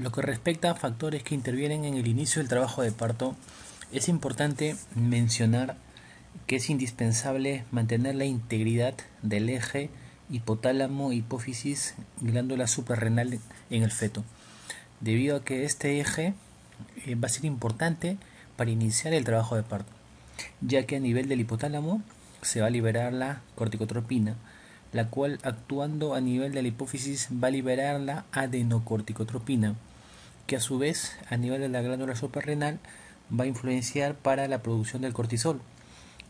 lo que respecta a factores que intervienen en el inicio del trabajo de parto, es importante mencionar que es indispensable mantener la integridad del eje hipotálamo, hipófisis, glándula suprarrenal en el feto, debido a que este eje va a ser importante para iniciar el trabajo de parto, ya que a nivel del hipotálamo se va a liberar la corticotropina, la cual, actuando a nivel de la hipófisis, va a liberar la adenocorticotropina, que a su vez a nivel de la glándula suprarrenal va a influenciar para la producción del cortisol,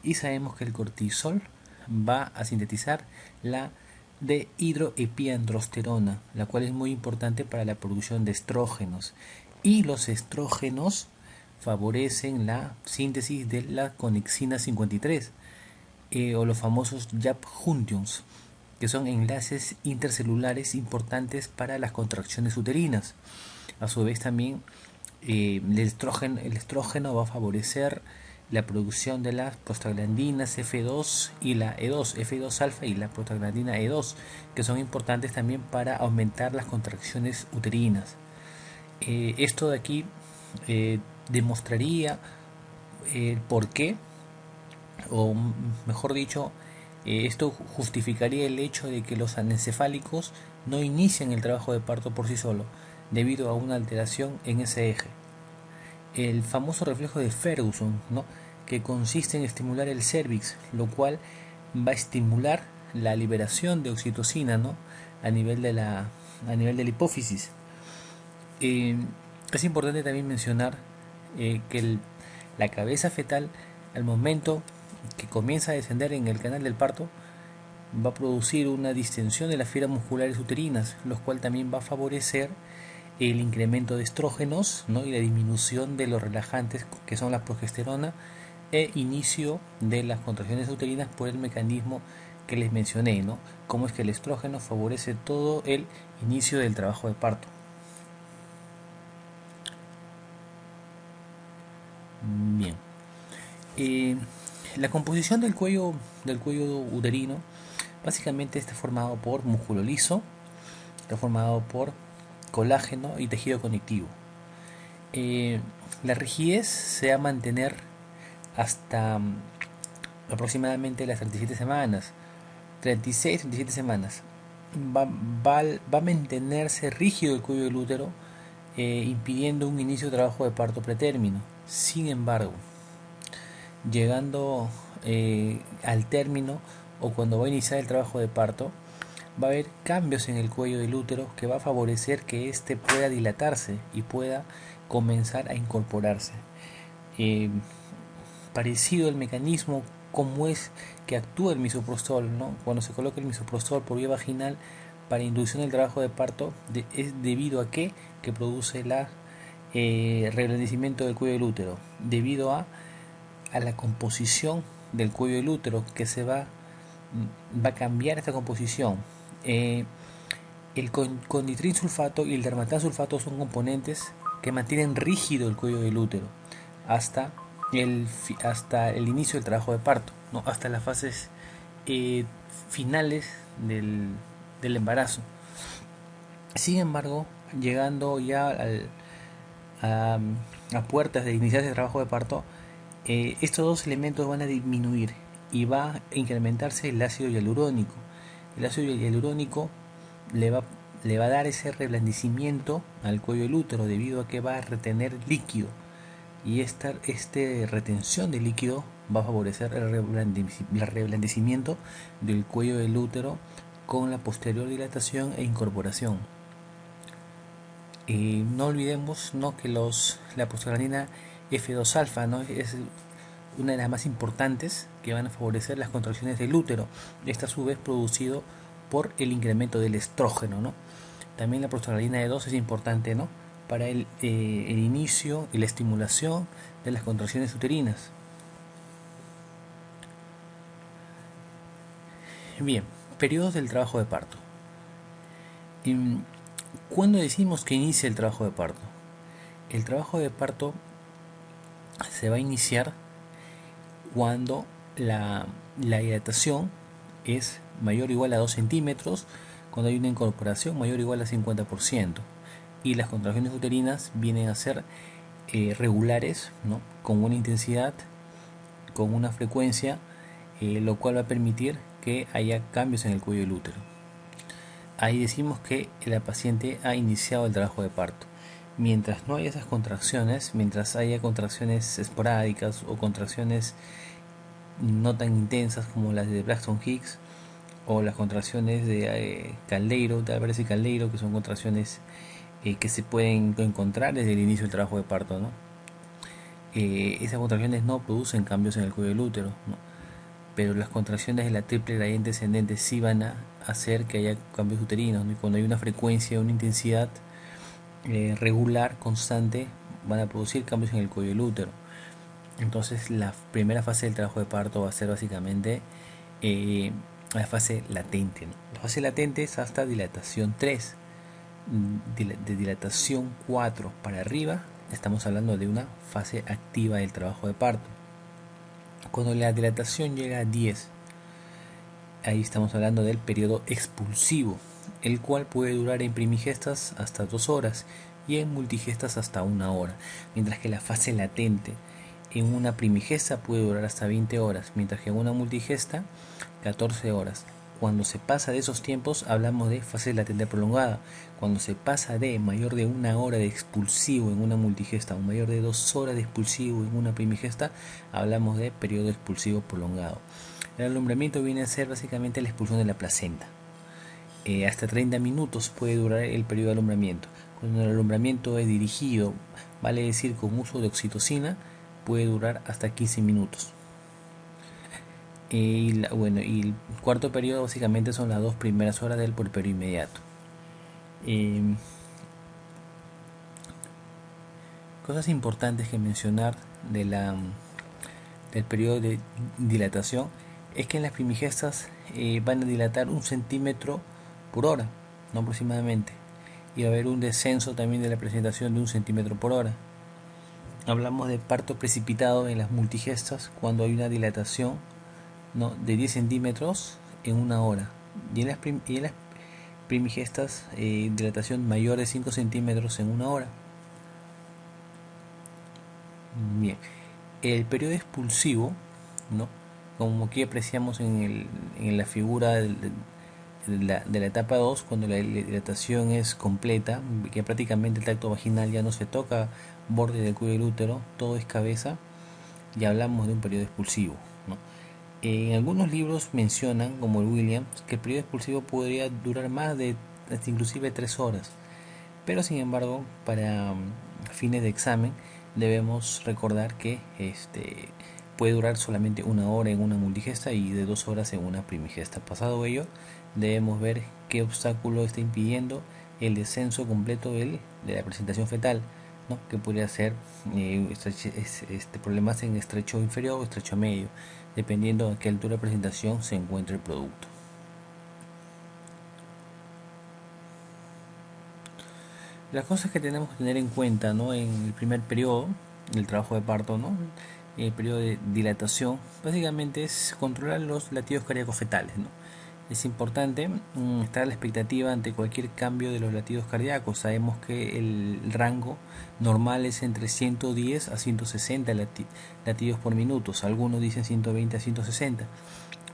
y sabemos que el cortisol va a sintetizar la dehidroepiandrosterona, la cual es muy importante para la producción de estrógenos, y los estrógenos favorecen la síntesis de la conexina 53 o los famosos JAP Juntions, que son enlaces intercelulares importantes para las contracciones uterinas. A su vez también el estrógeno va a favorecer la producción de las prostaglandinas F2 y la E2, F2 alfa y la prostaglandina E2, que son importantes también para aumentar las contracciones uterinas. Esto de aquí demostraría el por qué, o mejor dicho, esto justificaría el hecho de que los anencefálicos no inician el trabajo de parto por sí solo, debido a una alteración en ese eje. El famoso reflejo de Ferguson, ¿no?, que consiste en estimular el cervix, lo cual va a estimular la liberación de oxitocina, ¿no?, a nivel de la hipófisis. Es importante también mencionar que la cabeza fetal, al momento que comienza a descender en el canal del parto, va a producir una distensión de las fibras musculares uterinas, lo cual también va a favorecer el incremento de estrógenos, ¿no?, y la disminución de los relajantes, que son la progesterona, e inicio de las contracciones uterinas por el mecanismo que les mencioné, ¿no?, cómo es que el estrógeno favorece todo el inicio del trabajo de parto. Bien, la composición del cuello uterino básicamente está formado por músculo liso, está formado por colágeno y tejido conectivo. La rigidez se va a mantener hasta aproximadamente las 37 semanas, 36-37 semanas. Va a mantenerse rígido el cuello del útero, impidiendo un inicio de trabajo de parto pretérmino. Sin embargo, llegando al término o cuando va a iniciar el trabajo de parto, va a haber cambios en el cuello del útero que va a favorecer que éste pueda dilatarse y pueda comenzar a incorporarse. Parecido el mecanismo como es que actúa el misoprostol, ¿no?, cuando se coloca el misoprostol por vía vaginal para inducción del trabajo de parto, es debido a que produce la reblandecimiento del cuello del útero, debido a la composición del cuello del útero, que va a cambiar esta composición. El conditrin sulfato y el dermatan sulfato son componentes que mantienen rígido el cuello del útero hasta el inicio del trabajo de parto, ¿no?, hasta las fases finales del embarazo. Sin embargo, llegando ya a puertas de iniciar el trabajo de parto, estos dos elementos van a disminuir y va a incrementarse el ácido hialurónico. El ácido hialurónico le va a dar ese reblandecimiento al cuello del útero, debido a que va a retener líquido, y esta retención de líquido va a favorecer el reblandecimiento del cuello del útero con la posterior dilatación e incorporación. No olvidemos, ¿no?, que la prostaglandina F2 alfa, ¿no?, es una de las más importantes, que van a favorecer las contracciones del útero. Esta a su vez producido por el incremento del estrógeno, ¿no? También la prostaglandina E2 es importante, ¿no?, para el inicio y la estimulación de las contracciones uterinas. Bien, periodos del trabajo de parto. ¿Cuándo decimos que inicia el trabajo de parto? El trabajo de parto se va a iniciar cuando la dilatación es mayor o igual a 2 centímetros, cuando hay una incorporación mayor o igual a 50%. y las contracciones uterinas vienen a ser regulares, ¿no? Con una intensidad, con una frecuencia, lo cual va a permitir que haya cambios en el cuello del útero. Ahí decimos que la paciente ha iniciado el trabajo de parto. Mientras no haya esas contracciones, mientras haya contracciones esporádicas o contracciones no tan intensas como las de Braxton Hicks o las contracciones de Caldeiro, de Álvarez y Caldeiro, que son contracciones que se pueden encontrar desde el inicio del trabajo de parto, ¿no? Esas contracciones no producen cambios en el cuello del útero, ¿no? Pero las contracciones de la triple gradiente descendente sí van a hacer que haya cambios uterinos, ¿no? Y cuando hay una frecuencia, una intensidad regular, constante, van a producir cambios en el cuello del útero. Entonces la primera fase del trabajo de parto va a ser básicamente la fase latente, ¿no? La fase latente es hasta dilatación 3. De dilatación 4 para arriba estamos hablando de una fase activa del trabajo de parto. Cuando la dilatación llega a 10, ahí estamos hablando del periodo expulsivo, el cual puede durar en primigestas hasta 2 horas y en multigestas hasta 1 hora, mientras que la fase latente en una primigesta puede durar hasta 20 horas, mientras que en una multigesta 14 horas. Cuando se pasa de esos tiempos hablamos de fase latente prolongada. Cuando se pasa de mayor de 1 hora de expulsivo en una multigesta o mayor de 2 horas de expulsivo en una primigesta, hablamos de periodo expulsivo prolongado. El alumbramiento viene a ser básicamente la expulsión de la placenta. Hasta 30 minutos puede durar el periodo de alumbramiento. Cuando el alumbramiento es dirigido, vale decir con uso de oxitocina, puede durar hasta 15 minutos. Y el cuarto periodo básicamente son las 2 primeras horas del puerperio inmediato. Cosas importantes que mencionar del periodo de dilatación es que en las primigestas van a dilatar 1 centímetro por hora, ¿no? Aproximadamente, y va a haber un descenso también de la presentación de 1 centímetro por hora. Hablamos de parto precipitado en las multigestas cuando hay una dilatación, ¿no?, de 10 centímetros en 1 hora, y en las primigestas dilatación mayor de 5 centímetros en 1 hora. Bien, el periodo expulsivo, ¿no?, como aquí apreciamos en la figura de la etapa 2, cuando la dilatación es completa, que prácticamente el tracto vaginal ya no se toca borde del cuello del útero, todo es cabeza, y hablamos de un periodo expulsivo, ¿no? En algunos libros mencionan, como el Williams, que el periodo expulsivo podría durar más de hasta inclusive 3 horas, pero sin embargo, para fines de examen debemos recordar que puede durar solamente 1 hora en una multigesta y de 2 horas en una primigesta. Pasado ello, debemos ver qué obstáculo está impidiendo el descenso completo de la presentación fetal, ¿no?, que podría ser problemas en estrecho inferior o estrecho medio, dependiendo a qué altura de presentación se encuentre el producto. Las cosas que tenemos que tener en cuenta, ¿no?, en el primer periodo del trabajo de parto, ¿no?, el periodo de dilatación, básicamente es controlar los latidos cardíacos fetales, ¿no? Es importante estar a la expectativa ante cualquier cambio de los latidos cardíacos. Sabemos que el rango normal es entre 110 a 160 latidos por minuto. Algunos dicen 120 a 160,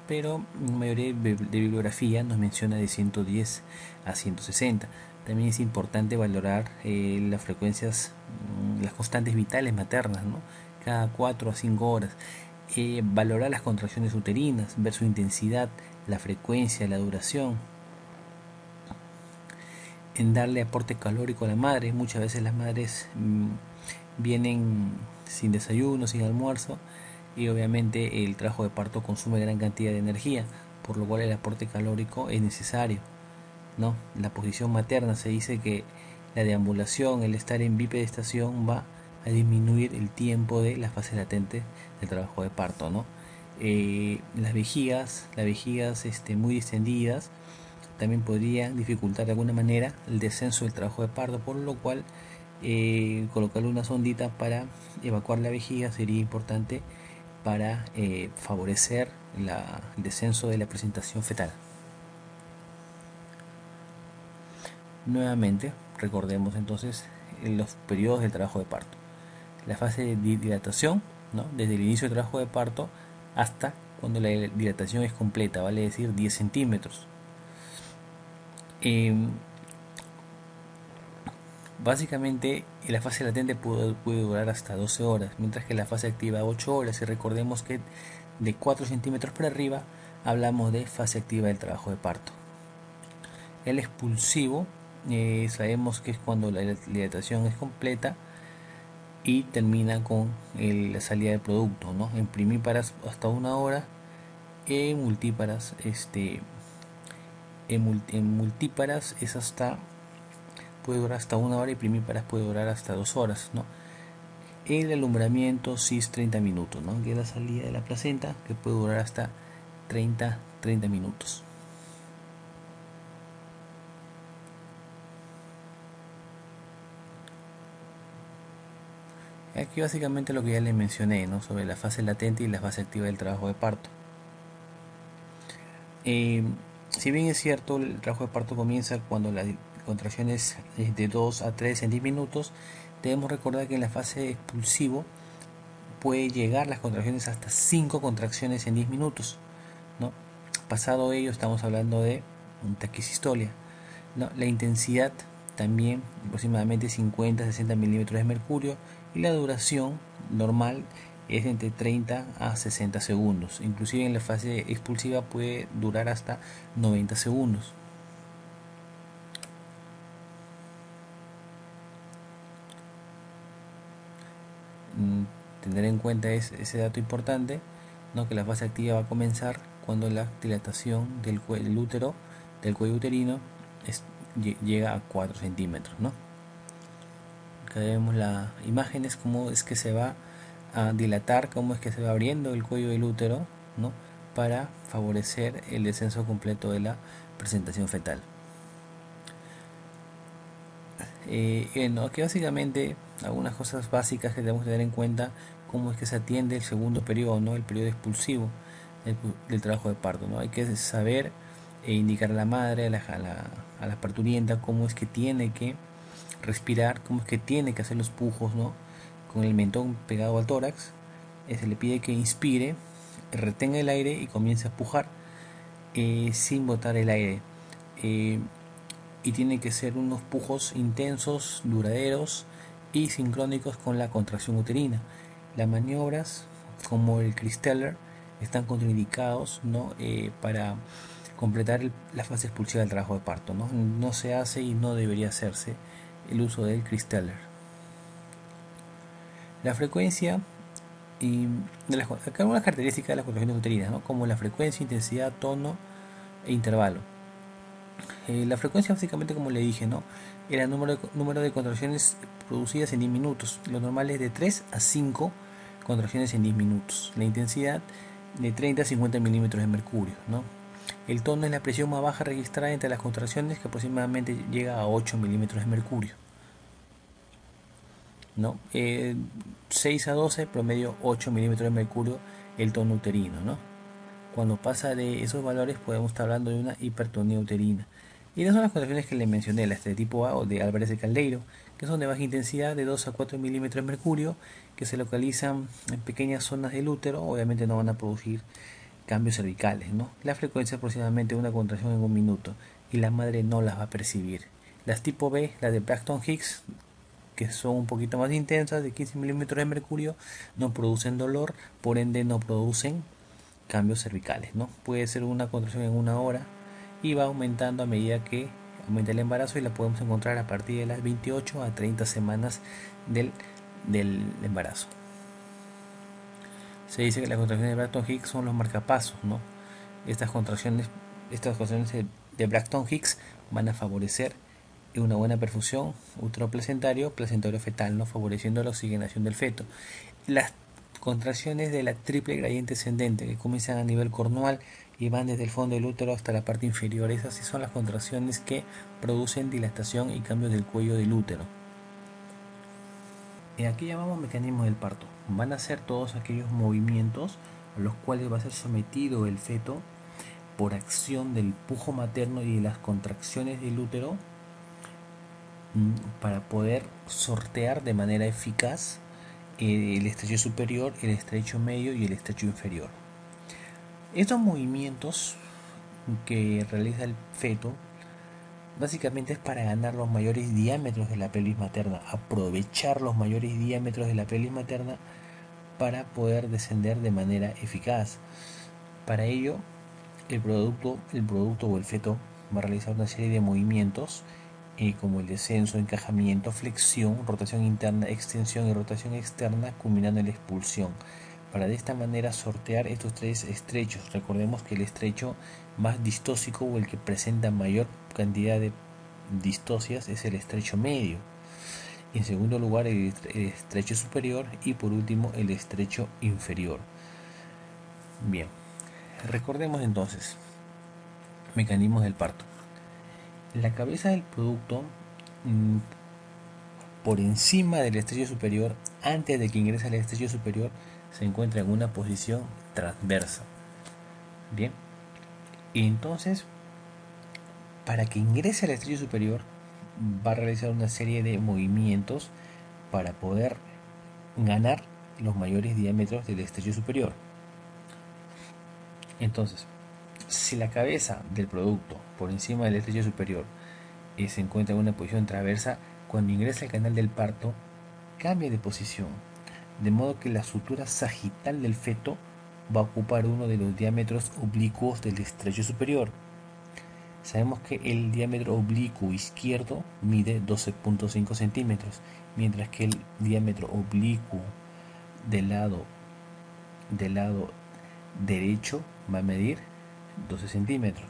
pero la mayoría de bibliografía nos menciona de 110 a 160. También es importante valorar las frecuencias, las constantes vitales maternas, ¿no?, cada 4 a 5 horas. Valorar las contracciones uterinas, ver su intensidad, la frecuencia, la duración. En darle aporte calórico a la madre. Muchas veces las madres vienen sin desayuno, sin almuerzo, y obviamente el trabajo de parto consume gran cantidad de energía, por lo cual el aporte calórico es necesario, ¿no? La posición materna, se dice que la deambulación, el estar en bipedestación, va a disminuir el tiempo de la fase latente del trabajo de parto, ¿no? Las vejigas muy distendidas también podrían dificultar de alguna manera el descenso del trabajo de parto, por lo cual colocarle una sondita para evacuar la vejiga sería importante para favorecer el descenso de la presentación fetal. Nuevamente, recordemos entonces los periodos del trabajo de parto. La fase de dilatación, ¿no? Desde el inicio del trabajo de parto hasta cuando la dilatación es completa, vale decir 10 centímetros. Básicamente la fase latente puede durar hasta 12 horas, mientras que la fase activa 8 horas. Y recordemos que de 4 centímetros para arriba hablamos de fase activa del trabajo de parto. El expulsivo, sabemos que es cuando la dilatación es completa y termina con la salida del producto, ¿no? En primíparas hasta 1 hora, en multíparas, en multíparas es puede durar hasta 1 hora y primíparas puede durar hasta 2 horas, ¿no? El alumbramiento sí es 30 minutos, ¿no? Que es la salida de la placenta, que puede durar hasta 30 minutos. Aquí básicamente lo que ya les mencioné, ¿no? Sobre la fase latente y la fase activa del trabajo de parto. Si bien es cierto, el trabajo de parto comienza cuando la contracción es de 2 a 3 en 10 minutos, debemos recordar que en la fase expulsivo puede llegar las contracciones hasta 5 contracciones en 10 minutos, ¿no? Pasado ello estamos hablando de taquisistolia, ¿no? La intensidad también aproximadamente 50-60 milímetros de mercurio y la duración normal es entre 30 a 60 segundos. Inclusive en la fase expulsiva puede durar hasta 90 segundos. Tener en cuenta ese dato importante, ¿no? Que la fase activa va a comenzar cuando la dilatación del útero, del cuello uterino, llega a 4 centímetros, ¿no? Acá vemos las imágenes, cómo es que se va a dilatar, cómo es que se va abriendo el cuello del útero, ¿no? Para favorecer el descenso completo de la presentación fetal. Aquí básicamente algunas cosas básicas que debemos tener en cuenta, cómo es que se atiende el segundo periodo, ¿no? El periodo expulsivo del trabajo de parto, ¿no? Hay que saber indicar a la madre, a la parturienta, cómo es que tiene que respirar, cómo es que tiene que hacer los pujos, ¿no? Con el mentón pegado al tórax. Se le pide que inspire, retenga el aire y comience a pujar sin botar el aire. Y tiene que ser unos pujos intensos, duraderos y sincrónicos con la contracción uterina. Las maniobras como el Christeller están contraindicados, ¿no? Para completar la fase expulsiva del trabajo de parto, ¿no? No se hace y no debería hacerse el uso del Christeller. La frecuencia y acá algunas características de las contracciones uterinas, ¿no? Como la frecuencia, intensidad, tono e intervalo. La frecuencia básicamente, como le dije, ¿no? Era el número de contracciones producidas en 10 minutos. Lo normal es de 3 a 5 contracciones en 10 minutos. La intensidad de 30 a 50 milímetros de mercurio, ¿no? El tono es la presión más baja registrada entre las contracciones, que aproximadamente llega a 8 milímetros de mercurio, ¿no? 6 a 12, promedio 8 milímetros de mercurio el tono uterino, ¿no? Cuando pasa de esos valores podemos estar hablando de una hipertonía uterina. Y esas son las contracciones que le mencioné, las de tipo A o de Álvarez de Caldeiro, que son de baja intensidad, de 2 a 4 milímetros de mercurio, que se localizan en pequeñas zonas del útero. Obviamente no van a producir cambios cervicales, ¿no? La frecuencia es aproximadamente una contracción en un minuto y la madre no las va a percibir. Las tipo B, las de Braxton Hicks, que son un poquito más intensas, de 15 milímetros de mercurio, no producen dolor, por ende no producen cambios cervicales, ¿no? Puede ser una contracción en 1 hora y va aumentando a medida que aumenta el embarazo, y la podemos encontrar a partir de las 28 a 30 semanas del embarazo. Se dice que las contracciones de Braxton Hicks son los marcapasos, ¿no? Estas contracciones de Braxton Hicks van a favorecer una buena perfusión útero-placentario, placentario-fetal, ¿no? Favoreciendo la oxigenación del feto. Las contracciones de la triple gradiente ascendente, que comienzan a nivel cornual y van desde el fondo del útero hasta la parte inferior. Esas sí son las contracciones que producen dilatación y cambios del cuello del útero. Aquí llamamos mecanismo del parto. Van a ser todos aquellos movimientos a los cuales va a ser sometido el feto por acción del pujo materno y de las contracciones del útero para poder sortear de manera eficaz el estrecho superior, el estrecho medio y el estrecho inferior. Estos movimientos que realiza el feto básicamente es para ganar los mayores diámetros de la pelvis materna, aprovechar los mayores diámetros de la pelvis materna para poder descender de manera eficaz. Para ello, el producto o el feto va a realizar una serie de movimientos como el descenso, encajamiento, flexión, rotación interna, extensión y rotación externa, culminando en la expulsión, para de esta manera sortear estos tres estrechos. Recordemos que el estrecho más distósico o el que presenta mayor cantidad de distosias es el estrecho medio. En segundo lugar, el estrecho superior y por último el estrecho inferior. Bien, recordemos entonces mecanismos del parto. La cabeza del producto por encima del estrecho superior, antes de que ingrese al estrecho superior, se encuentra en una posición transversa. Bien, y entonces para que ingrese al estrecho superior va a realizar una serie de movimientos para poder ganar los mayores diámetros del estrecho superior. Entonces, si la cabeza del producto por encima del estrecho superior se encuentra en una posición transversa, cuando ingresa al canal del parto cambia de posición, de modo que la sutura sagital del feto va a ocupar uno de los diámetros oblicuos del estrecho superior. Sabemos que el diámetro oblicuo izquierdo mide 12.5 centímetros, mientras que el diámetro oblicuo del lado derecho va a medir 12 centímetros.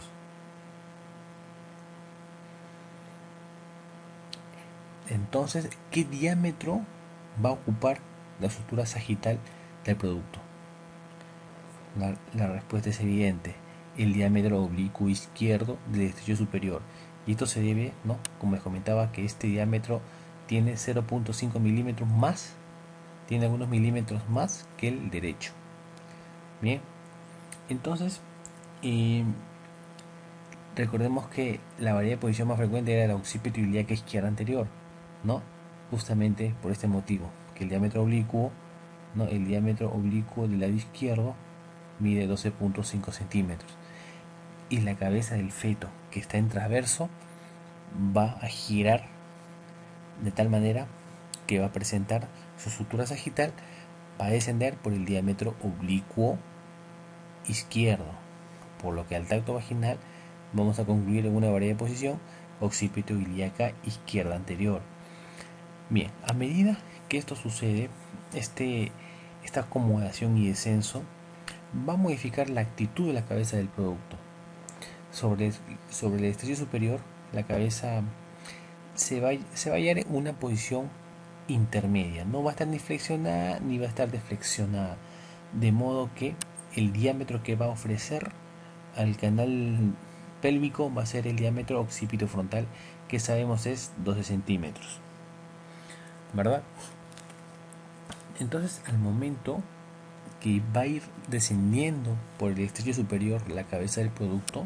Entonces, ¿qué diámetro va a ocupar la sutura sagital del producto? La respuesta es evidente: el diámetro oblicuo izquierdo del estrecho superior. Y esto se debe, ¿no?, como les comentaba, que este diámetro tiene 0.5 milímetros más, tiene algunos milímetros más que el derecho. Bien, entonces recordemos que la variedad de posición más frecuente era el occipito ilíaca izquierda anterior, ¿no? Justamente por este motivo, que el diámetro oblicuo, ¿no?, el diámetro oblicuo del lado izquierdo mide 12.5 centímetros. Y la cabeza del feto, que está en transverso, va a girar de tal manera que va a presentar su sutura sagital, va a descender por el diámetro oblicuo izquierdo, por lo que al tacto vaginal vamos a concluir en una variedad de posición occipito ilíaca izquierda anterior. Bien, a medida que esto sucede, esta acomodación y descenso va a modificar la actitud de la cabeza del producto. Sobre el estrecho superior, la cabeza se va a hallar en una posición intermedia, no va a estar ni flexionada ni va a estar deflexionada, de modo que el diámetro que va a ofrecer al canal pélvico va a ser el diámetro occipito frontal, que sabemos es 12 centímetros, ¿verdad? Entonces, al momento que va a ir descendiendo por el estrecho superior la cabeza del producto,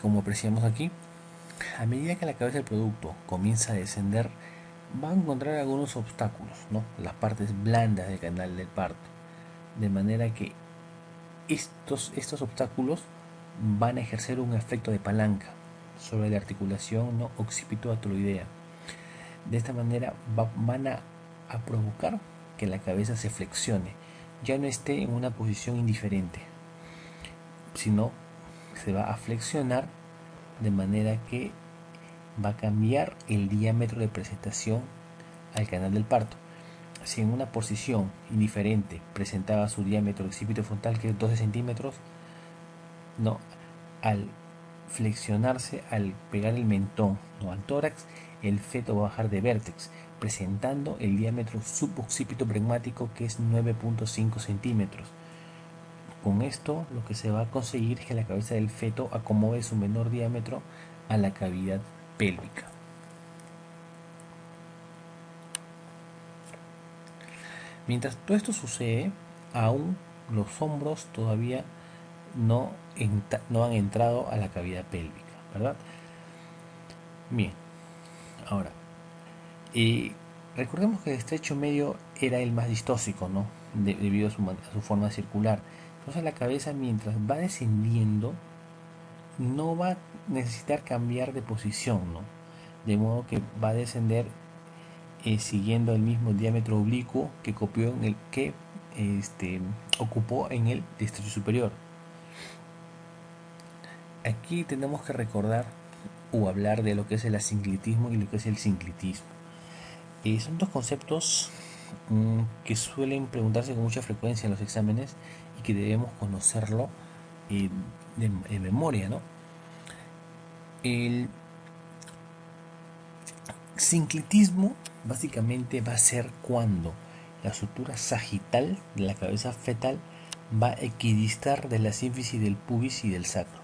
como apreciamos aquí, a medida que la cabeza del producto comienza a descender, va a encontrar algunos obstáculos, ¿no?, las partes blandas del canal del parto, de manera que estos obstáculos van a ejercer un efecto de palanca sobre la articulación, ¿no?, occipito-ateloidea. De esta manera van a provocar que la cabeza se flexione, ya no esté en una posición indiferente, sino se va a flexionar, de manera que va a cambiar el diámetro de presentación al canal del parto. Si en una posición indiferente presentaba su diámetro occipito frontal, que es 12 centímetros, no, al flexionarse, al pegar el mentón, ¿no?, al tórax, el feto va a bajar de vértex, presentando el diámetro suboccipito pregmático, que es 9.5 centímetros. Con esto lo que se va a conseguir es que la cabeza del feto acomode su menor diámetro a la cavidad pélvica. Mientras todo esto sucede, aún los hombros todavía no han entrado a la cavidad pélvica, ¿verdad? Bien, ahora, eh, recordemos que el estrecho medio era el más distóxico, ¿no? Debido a su forma circular. Entonces la cabeza, mientras va descendiendo, no va a necesitar cambiar de posición, ¿no? De modo que va a descender siguiendo el mismo diámetro oblicuo que copió en el que ocupó en el estrecho superior. Aquí tenemos que recordar o hablar de lo que es el asinclitismo y lo que es el sinclitismo. Son dos conceptos que suelen preguntarse con mucha frecuencia en los exámenes y que debemos conocerlo de memoria, ¿no? El sinclitismo básicamente va a ser cuando la sutura sagital de la cabeza fetal va a equidistar de la sínfisis del pubis y del sacro.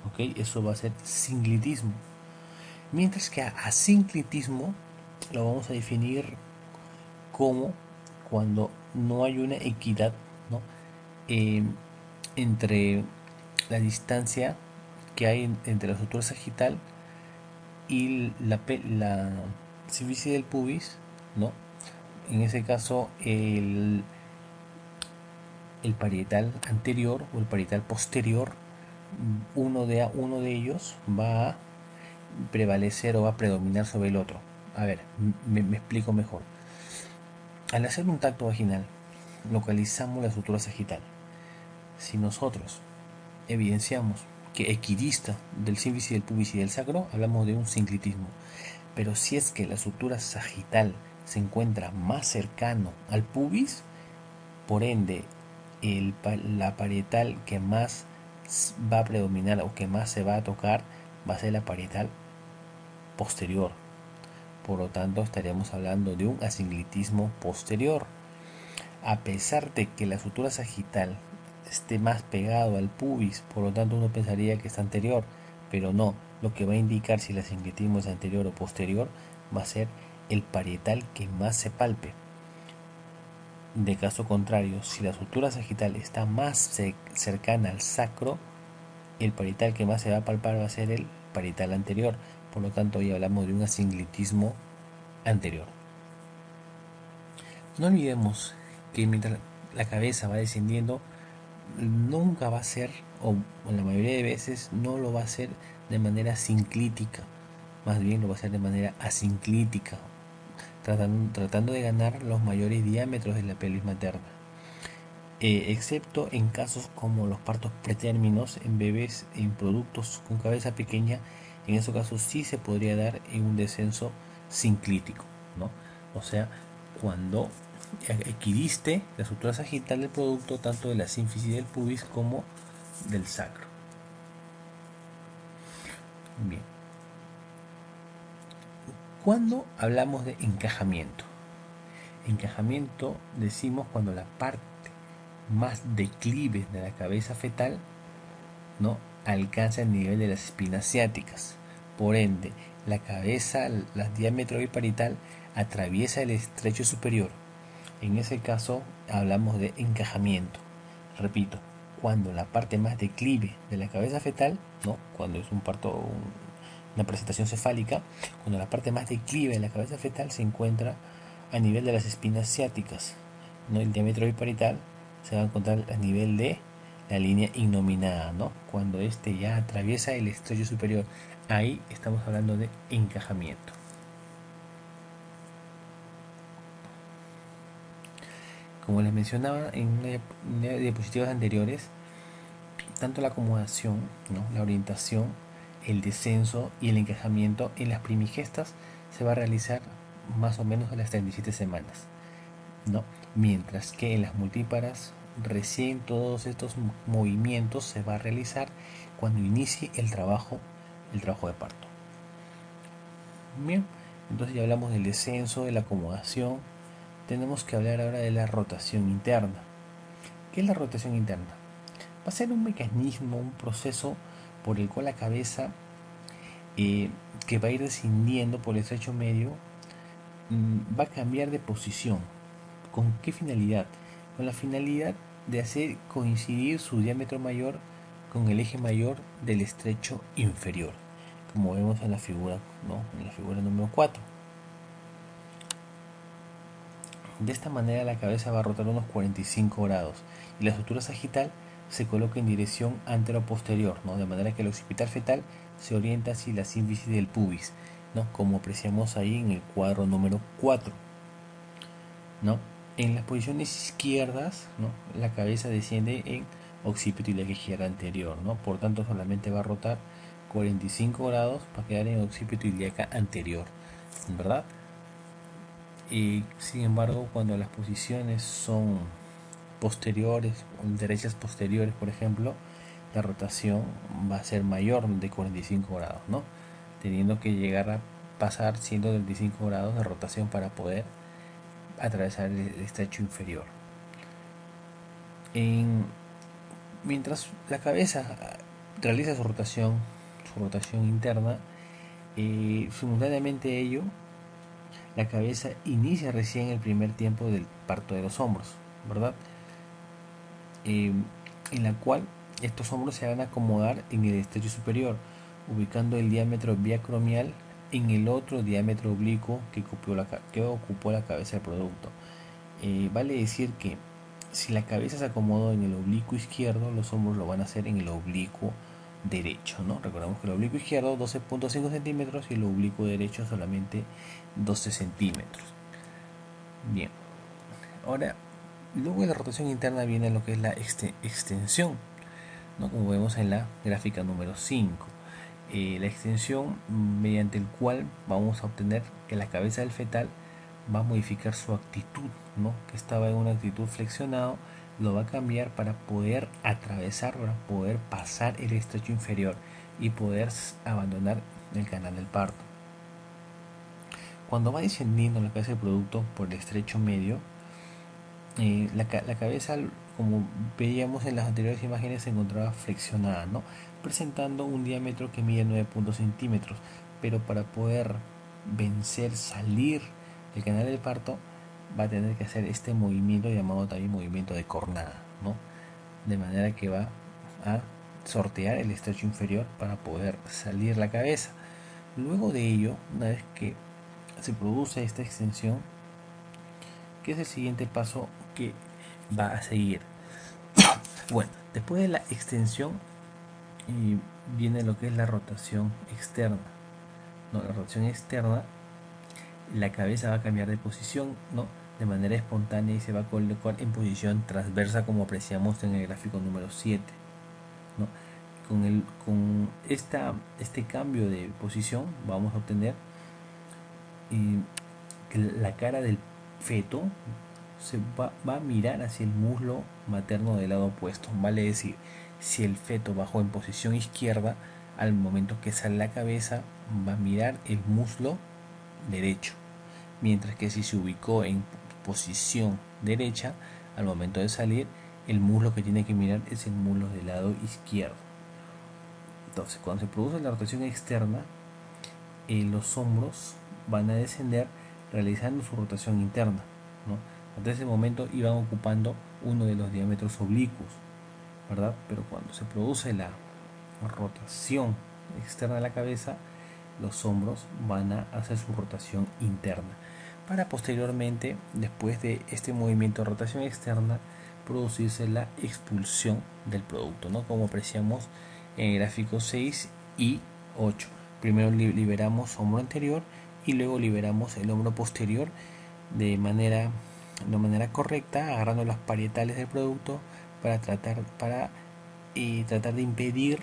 ¿Ok? Eso va a ser sinclitismo. Mientras que asinclitismo lo vamos a definir como cuando no hay una equidad, ¿no? Entre la distancia que hay entre la sutura sagital y la sínfisis del pubis, ¿no? En ese caso, el parietal anterior o el parietal posterior, uno de ellos va a prevalecer o va a predominar sobre el otro. A ver, me explico mejor. Al hacer un tacto vaginal, localizamos la sutura sagital. Si nosotros evidenciamos que equidista del sínfisis del pubis y del sacro, hablamos de un sinclitismo. Pero si es que la sutura sagital se encuentra más cercano al pubis, por ende la parietal que más va a predominar o que más se va a tocar va a ser la parietal posterior. Por lo tanto, estaríamos hablando de un asinclitismo posterior. A pesar de que la sutura sagital esté más pegado al pubis, por lo tanto uno pensaría que es anterior, pero no. Lo que va a indicar si el asinclitismo es anterior o posterior va a ser el parietal que más se palpe. De caso contrario, si la sutura sagital está más cercana al sacro, el parietal que más se va a palpar va a ser el parietal anterior. Por lo tanto, hoy hablamos de un asinclitismo anterior. No olvidemos que mientras la cabeza va descendiendo, nunca va a ser, o la mayoría de veces no lo va a hacer de manera sinclítica, más bien lo va a hacer de manera asinclítica, tratando de ganar los mayores diámetros de la pelvis materna. Excepto en casos como los partos pretérminos en bebés en productos con cabeza pequeña, en esos casos sí se podría dar en un descenso sinclítico, ¿no? O sea, cuando equidiste la sutura sagital del producto tanto de la sínfisis del pubis como del sacro. Bien. Cuando hablamos de encajamiento, decimos cuando la parte más declive de la cabeza fetal, ¿no?, alcanza el nivel de las espinas ciáticas. Por ende, la cabeza, la diámetro biparital, atraviesa el estrecho superior. En ese caso hablamos de encajamiento. Repito, cuando la parte más declive de la cabeza fetal, ¿no?, cuando es un parto, una presentación cefálica, cuando la parte más declive de la cabeza fetal se encuentra a nivel de las espinas ciáticas, ¿no? El diámetro biparital se va a encontrar a nivel de la línea innominada, ¿no?, cuando este ya atraviesa el estrecho superior. Ahí estamos hablando de encajamiento. Como les mencionaba en diapositivas anteriores, tanto la acomodación, ¿no?, la orientación, el descenso y el encajamiento en las primigestas se va a realizar más o menos a las 37 semanas, ¿no? Mientras que en las multíparas recién todos estos movimientos se va a realizar cuando inicie el trabajo de parto. Bien, entonces ya hablamos del descenso, de la acomodación. Tenemos que hablar ahora de la rotación interna. ¿Qué es la rotación interna? Va a ser un mecanismo, un proceso por el cual la cabeza, que va a ir descendiendo por el estrecho medio, va a cambiar de posición. ¿Con qué finalidad? Con la finalidad de hacer coincidir su diámetro mayor con el eje mayor del estrecho inferior. como vemos en la figura, ¿no? En la figura número 4. De esta manera la cabeza va a rotar unos 45 grados y la estructura sagital se coloca en dirección antero-posterior, ¿no? De manera que el occipital fetal se orienta hacia la sínfisis del pubis, ¿no? Como apreciamos ahí en el cuadro número 4, ¿no? En las posiciones izquierdas, ¿no? La cabeza desciende en occipito ilíaca izquierda anterior, ¿no? Por tanto solamente va a rotar 45 grados para quedar en occipito ilíaca anterior, ¿verdad? Y sin embargo, cuando las posiciones son posteriores, derechas posteriores, por ejemplo, la rotación va a ser mayor de 45 grados, ¿no? Teniendo que llegar a pasar 135 grados de rotación para poder atravesar el estrecho inferior. Mientras la cabeza realiza su rotación interna, simultáneamente ello, la cabeza inicia recién el primer tiempo del parto de los hombros, ¿verdad? En la cual estos hombros se van a acomodar en el estrecho superior, ubicando el diámetro biacromial en el otro diámetro oblicuo que ocupó la cabeza del producto. Vale decir que si la cabeza se acomodó en el oblicuo izquierdo, los hombros lo van a hacer en el oblicuo derecho, ¿no? Recordemos que el oblicuo izquierdo 12.5 centímetros y el oblicuo derecho solamente 12 centímetros. Bien, ahora luego de la rotación interna viene lo que es la extensión, ¿no? Como vemos en la gráfica número 5. La extensión mediante el cual vamos a obtener que la cabeza del fetal va a modificar su actitud, ¿no? Que estaba en una actitud flexionado, lo va a cambiar para poder atravesar, para poder pasar el estrecho inferior y poder abandonar el canal del parto. Cuando va descendiendo la cabeza del producto por el estrecho medio, la cabeza, como veíamos en las anteriores imágenes, se encontraba flexionada, ¿no? Presentando un diámetro que mide 9 centímetros, pero para poder salir del canal del parto, va a tener que hacer este movimiento llamado también movimiento de cornada, ¿no? De manera que va a sortear el estrecho inferior para poder salir la cabeza. Luego de ello, una vez que se produce esta extensión, ¿qué es el siguiente paso que va a seguir? Bueno, después de la extensión viene lo que es la rotación externa, ¿no? La rotación externa, la cabeza va a cambiar de posición, ¿no? De manera espontánea y se va a colocar en posición transversa, como apreciamos en el gráfico número 7, ¿no? Con este cambio de posición vamos a obtener que la cara del feto se va a mirar hacia el muslo materno del lado opuesto. Vale decir, si el feto bajó en posición izquierda, al momento que sale la cabeza va a mirar el muslo derecho, mientras que si se ubicó en posición derecha, al momento de salir, el muslo que tiene que mirar es el muslo del lado izquierdo. Entonces, cuando se produce la rotación externa, los hombros van a descender realizando su rotación interna, ¿no? Hasta ese momento iban ocupando uno de los diámetros oblicuos, ¿verdad? Pero cuando se produce la rotación externa de la cabeza, los hombros van a hacer su rotación interna, para posteriormente, después de este movimiento de rotación externa, producirse la expulsión del producto, ¿no? Como apreciamos en el gráfico 6 y 8. Primero liberamos hombro anterior y luego liberamos el hombro posterior de manera correcta, agarrando las parietales del producto para tratar de impedir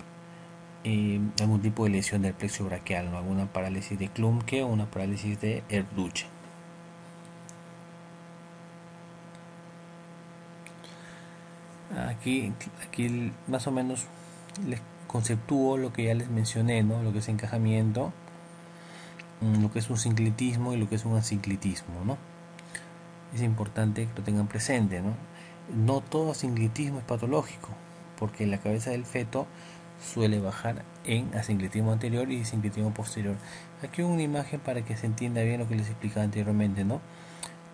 algún tipo de lesión del plexo braquial, ¿no? Alguna parálisis de Klumpke o una parálisis de Erdőche. Aquí más o menos les conceptúo lo que ya les mencioné, ¿no? Lo que es encajamiento, lo que es un sinclitismo y lo que es un asinclitismo, ¿no? Es importante que lo tengan presente, ¿no? No todo asinclitismo es patológico, porque la cabeza del feto suele bajar en asinclitismo anterior y sinclitismo posterior. Aquí una imagen para que se entienda bien lo que les explicaba anteriormente, ¿no?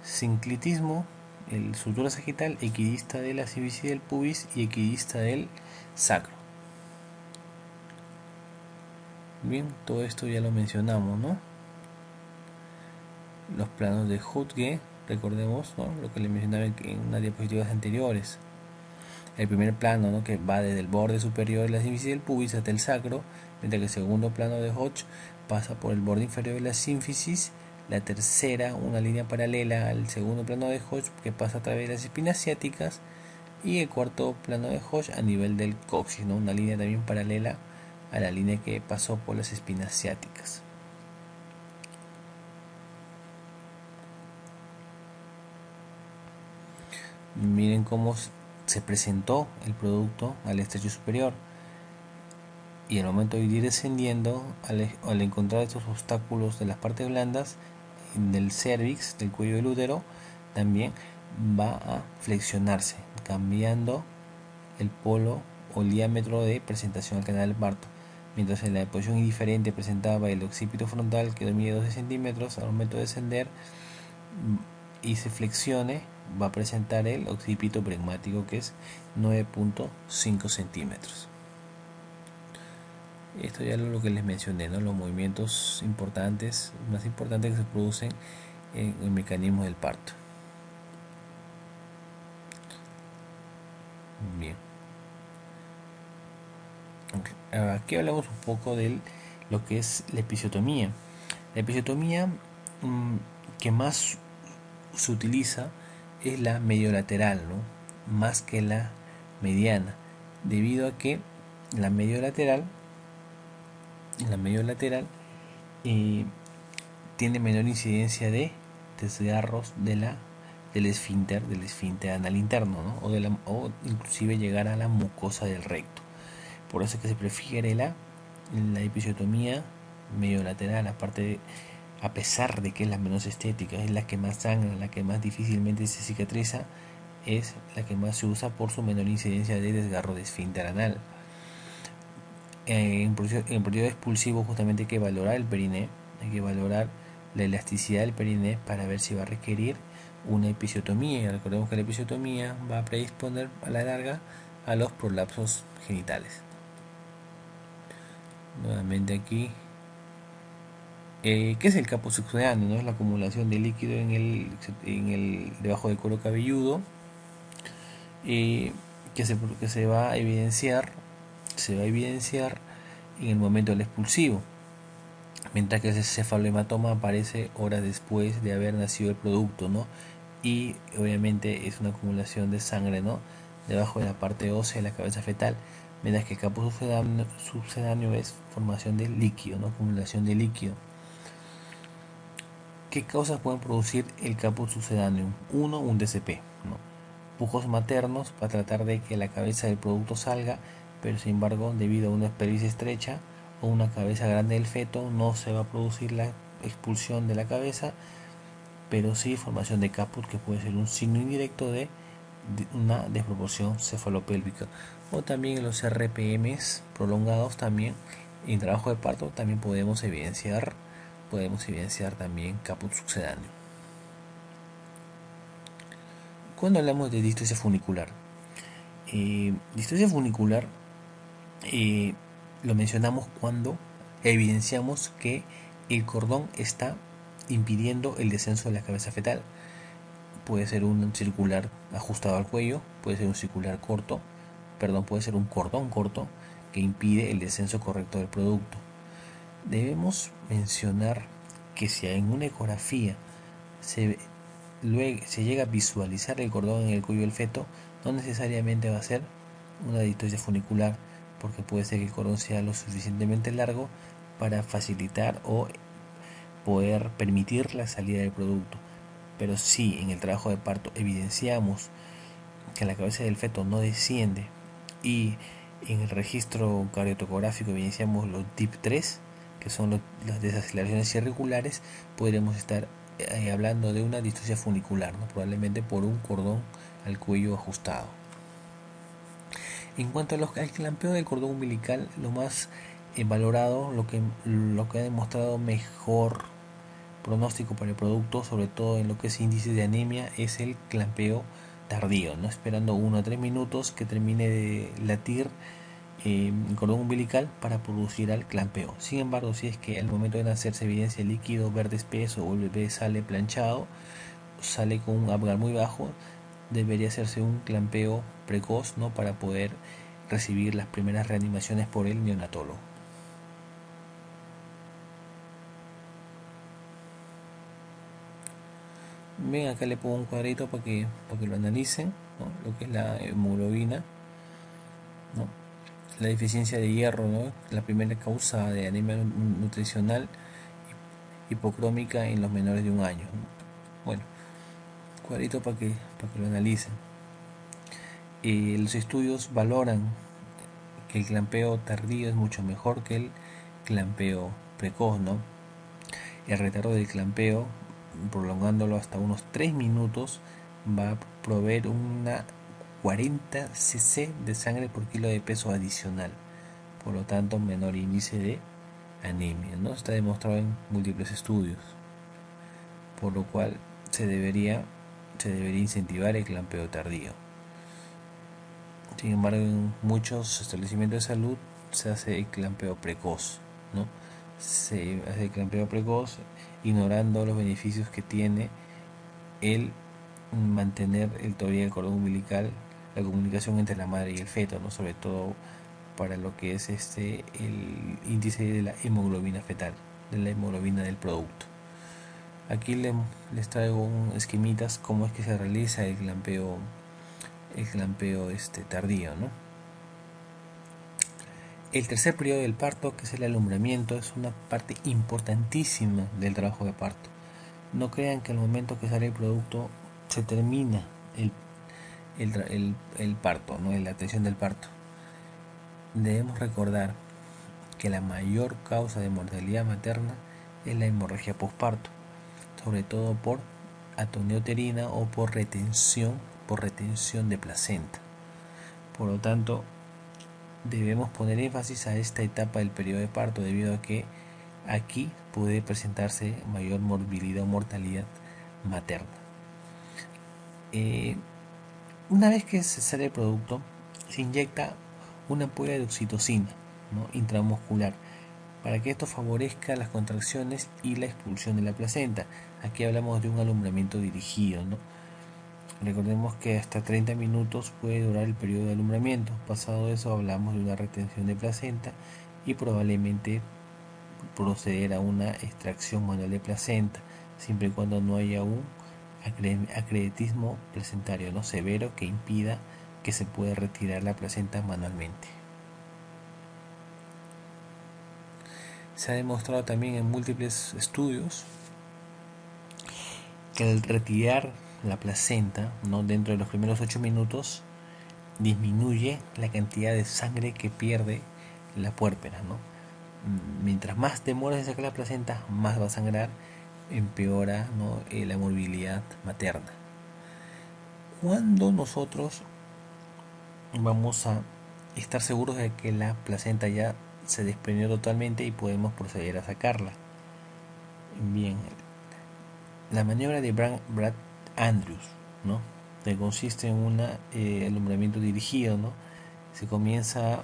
Sinclitismo, el sutura sagital equidista de la cervicis del pubis y equidista del sacro. Bien, todo esto ya lo mencionamos, ¿no? Los planos de Hutge, recordemos, ¿no? Lo que le mencionaba en unas diapositivas anteriores. El primer plano, ¿no? Que va desde el borde superior de la sínfisis del pubis hasta el sacro, mientras que el segundo plano de Hodge pasa por el borde inferior de la sínfisis. La tercera, una línea paralela al segundo plano de Hodge que pasa a través de las espinas ciáticas, y el cuarto plano de Hodge a nivel del coxis, ¿no? Una línea también paralela a la línea que pasó por las espinas ciáticas. Miren cómo se presentó el producto al estrecho superior, y al momento de ir descendiendo, al encontrar estos obstáculos de las partes blandas del cervix, del cuello del útero, también va a flexionarse, cambiando el polo o el diámetro de presentación al canal del parto. Mientras en la posición indiferente presentaba el occipito frontal que mide 12 centímetros, al momento de descender y se flexione, va a presentar el occipito pregmático, que es 9.5 centímetros. Esto ya es lo que les mencioné, ¿no? Los movimientos importantes, más importantes que se producen en el mecanismo del parto. Bien. Aquí hablamos un poco de lo que es la episiotomía. La episiotomía que más se utiliza es la mediolateral, ¿no? Más que la mediana, debido a que la mediolateral tiene menor incidencia de desgarros del esfínter anal interno, ¿no? o inclusive llegar a la mucosa del recto. Por eso es que se prefiere la episiotomía mediolateral, a pesar de que es la menos estética, es la que más sangra, la que más difícilmente se cicatriza, es la que más se usa por su menor incidencia de desgarro de esfínter anal. En periodo expulsivo justamente hay que valorar el periné, hay que valorar la elasticidad del periné para ver si va a requerir una episiotomía. Y recordemos que la episiotomía va a predisponer a la larga a los prolapsos genitales. Nuevamente aquí, ¿qué es el caput subcutáneo? ¿No? Es la acumulación de líquido debajo del cuero cabelludo, que se va a evidenciar en el momento del expulsivo, mientras que ese cefalohematoma aparece horas después de haber nacido el producto, ¿no? Y obviamente es una acumulación de sangre, ¿no? Debajo de la parte ósea de la cabeza fetal, mientras que el caput subcutáneo es formación de líquido, ¿no? Acumulación de líquido. ¿Qué causas pueden producir el caput subcutáneo? Uno, un DCP, ¿no? Pujos maternos para tratar de que la cabeza del producto salga, pero sin embargo, debido a una pelvis estrecha o una cabeza grande del feto, no se va a producir la expulsión de la cabeza, pero sí formación de caput, que puede ser un signo indirecto de una desproporción cefalopélvica. O también en los RPMs prolongados, también en trabajo de parto, también podemos evidenciar también caput sucedáneo. Cuando hablamos de distosia funicular, distosia funicular lo mencionamos cuando evidenciamos que el cordón está impidiendo el descenso de la cabeza fetal. Puede ser un circular ajustado al cuello, puede ser un circular corto, puede ser un cordón corto que impide el descenso correcto del producto. Debemos mencionar que si en una ecografía se llega a visualizar el cordón en el cuello del feto, no necesariamente va a ser una distosia funicular, porque puede ser que el cordón sea lo suficientemente largo para facilitar o poder permitir la salida del producto. Pero si en el trabajo de parto evidenciamos que la cabeza del feto no desciende y en el registro cardiotocográfico evidenciamos los DIP3, que son las desaceleraciones irregulares, podremos estar hablando de una distosia funicular, ¿no? Probablemente por un cordón al cuello ajustado. En cuanto al clampeo del cordón umbilical, lo más valorado, lo que ha demostrado mejor pronóstico para el producto, sobre todo en lo que es índice de anemia, es el clampeo tardío, ¿no? Esperando 1 a 3 minutos que termine de latir el cordón umbilical para producir al clampeo. Sin embargo, si es que al momento de nacer se evidencia el líquido verde espeso o el bebé sale planchado, sale con un Apgar muy bajo, debería hacerse un clampeo precoz, ¿no?, para poder recibir las primeras reanimaciones por el neonatólogo. Ven, acá le pongo un cuadrito para que lo analicen, ¿no?, lo que es la hemoglobina, ¿no?, la deficiencia de hierro, ¿no?, la primera causa de anemia nutricional hipocrómica en los menores de un año, ¿no? Bueno, cuadrito para que lo analicen. Los estudios valoran que el clampeo tardío es mucho mejor que el clampeo precoz, ¿no? El retardo del clampeo, prolongándolo hasta unos 3 minutos, va a proveer una 40 cc de sangre por kilo de peso adicional, por lo tanto menor índice de anemia, ¿no? Está demostrado en múltiples estudios, por lo cual se debería incentivar el clampeo tardío. Sin embargo, en muchos establecimientos de salud se hace el clampeo precoz, ¿no? Se hace el clampeo precoz ignorando los beneficios que tiene el mantener todavía el cordón umbilical, la comunicación entre la madre y el feto, ¿no?, sobre todo para lo que es el índice de la hemoglobina fetal, de la hemoglobina del producto. Aquí les traigo un esquemitas cómo es que se realiza el clampeo tardío, ¿no? El tercer periodo del parto, que es el alumbramiento, es una parte importantísima del trabajo de parto. No crean que al momento que sale el producto se termina el parto, ¿no?, la atención del parto. Debemos recordar que la mayor causa de mortalidad materna es la hemorragia posparto, sobre todo por atonía uterina o por retención de placenta. Por lo tanto, debemos poner énfasis a esta etapa del periodo de parto, debido a que aquí puede presentarse mayor morbilidad o mortalidad materna. Una vez que se sale el producto, se inyecta una ampolla de oxitocina, ¿no?, intramuscular, para que esto favorezca las contracciones y la expulsión de la placenta. Aquí hablamos de un alumbramiento dirigido, ¿no? Recordemos que hasta 30 minutos puede durar el periodo de alumbramiento. Pasado eso hablamos de una retención de placenta y probablemente proceder a una extracción manual de placenta, siempre y cuando no haya un acredentismo placentario, ¿no?, severo, que impida que se pueda retirar la placenta manualmente. Se ha demostrado también en múltiples estudios que al retirar la placenta, ¿no?, dentro de los primeros 8 minutos, disminuye la cantidad de sangre que pierde la puérpera, ¿no? Mientras más demora en sacar la placenta, más va a sangrar, empeora, ¿no?, la morbilidad materna. ¿Cuándo nosotros vamos a estar seguros de que la placenta ya se desprendió totalmente y podemos proceder a sacarla? Bien, la maniobra de Brad Andrews, ¿no?, que consiste en un alumbramiento dirigido, ¿no? Se comienza a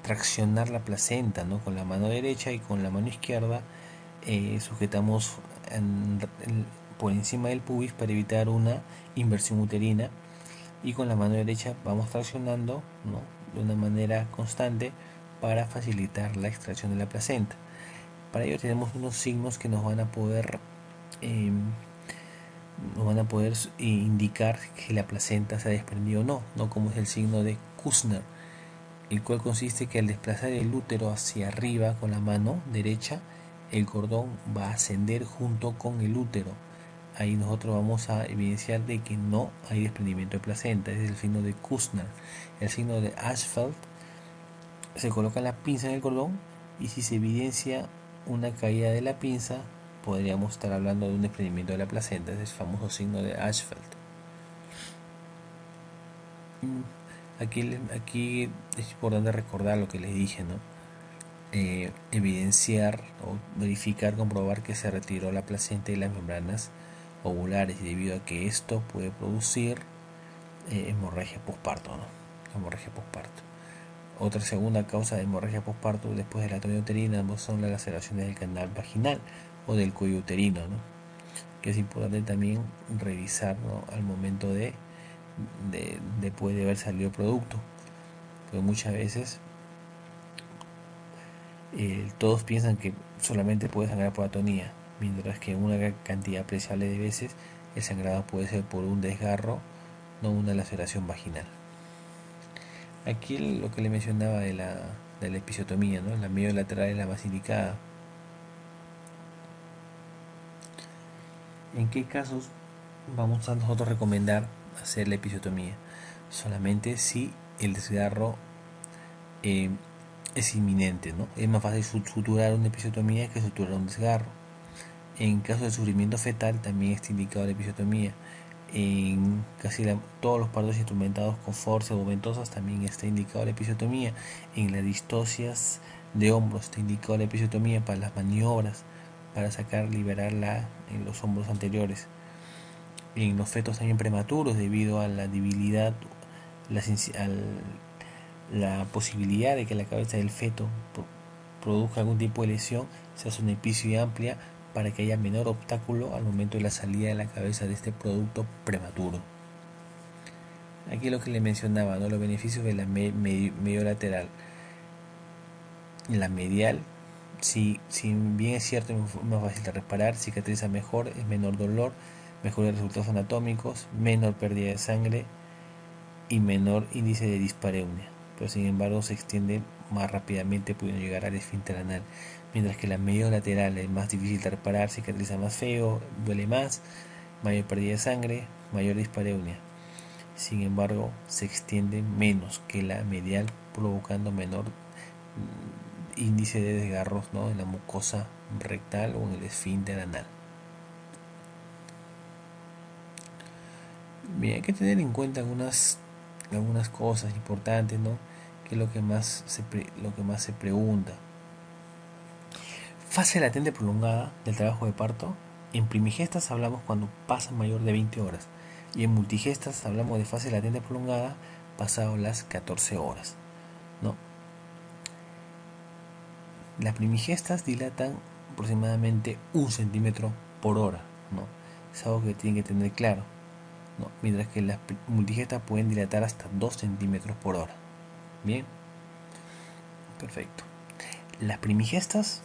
traccionar la placenta, ¿no?, con la mano derecha, y con la mano izquierda sujetamos por encima del pubis para evitar una inversión uterina, y con la mano derecha vamos traccionando, ¿no?, de una manera constante para facilitar la extracción de la placenta. Para ello tenemos unos signos que nos van a poder indicar que la placenta se ha desprendido o no, ¿no?, como es el signo de Kussner, el cual consiste que al desplazar el útero hacia arriba con la mano derecha, el cordón va a ascender junto con el útero. Ahí nosotros vamos a evidenciar de que no hay desprendimiento de placenta. Ese es el signo de Kussner. El signo de Ashfeld, se coloca la pinza en el cordón, y si se evidencia una caída de la pinza, podríamos estar hablando de un desprendimiento de la placenta. Ese es el famoso signo de Ashfeld. Aquí es importante recordar lo que les dije, ¿no? Evidenciar o verificar, comprobar que se retiró la placenta y las membranas ovulares, debido a que esto puede producir hemorragia posparto, ¿no? Hemorragia posparto. Otra segunda causa de hemorragia postparto después de la atonía uterina son las laceraciones del canal vaginal o del cuello uterino, ¿no? Que es importante también revisar, ¿no? Al momento después de haber salido el producto, porque muchas veces todos piensan que solamente puede sangrar por atonía, mientras que una cantidad apreciable de veces el sangrado puede ser por un desgarro, no una laceración vaginal. Aquí lo que le mencionaba de la episiotomía, ¿no? La medio lateral es la más indicada. ¿En qué casos vamos a nosotros recomendar hacer la episiotomía? Solamente si el desgarro eh, es inminente, ¿no? Es más fácil suturar una episiotomía que suturar un desgarro. En caso de sufrimiento fetal también está indicado la episiotomía. En casi todos los partos instrumentados con forceps o ventosas también está indicado la episiotomía. En las distocias de hombros está indicado la episiotomía para las maniobras, para liberar en los hombros anteriores. En los fetos también prematuros, debido a la debilidad, la posibilidad de que la cabeza del feto produzca algún tipo de lesión, se hace una episiotomía amplia para que haya menor obstáculo al momento de la salida de la cabeza de este producto prematuro. Aquí lo que le mencionaba, ¿no? Los beneficios de la medio lateral. La medial, si bien es cierto, es más fácil de reparar, cicatriza mejor, es menor dolor, mejores resultados anatómicos, menor pérdida de sangre y menor índice de dispareunia, pero sin embargo se extiende más rápidamente, pudiendo llegar al esfínter anal, mientras que la medio lateral es más difícil de reparar, cicatriza más feo, duele más, mayor pérdida de sangre, mayor dispareunia. Sin embargo, se extiende menos que la medial, provocando menor índice de desgarros, ¿no? En la mucosa rectal o en el esfínter anal. Bien, hay que tener en cuenta algunas cosas importantes, ¿no? Que es lo que más se pregunta. Fase latente prolongada del trabajo de parto. En primigestas hablamos cuando pasa mayor de 20 horas y en multigestas hablamos de fase latente prolongada pasado las 14 horas, ¿no? Las primigestas dilatan aproximadamente 1 centímetro por hora, ¿no? Es algo que tienen que tener claro, ¿no? Mientras que las multigestas pueden dilatar hasta 2 centímetros por hora. Bien, perfecto. Las primigestas,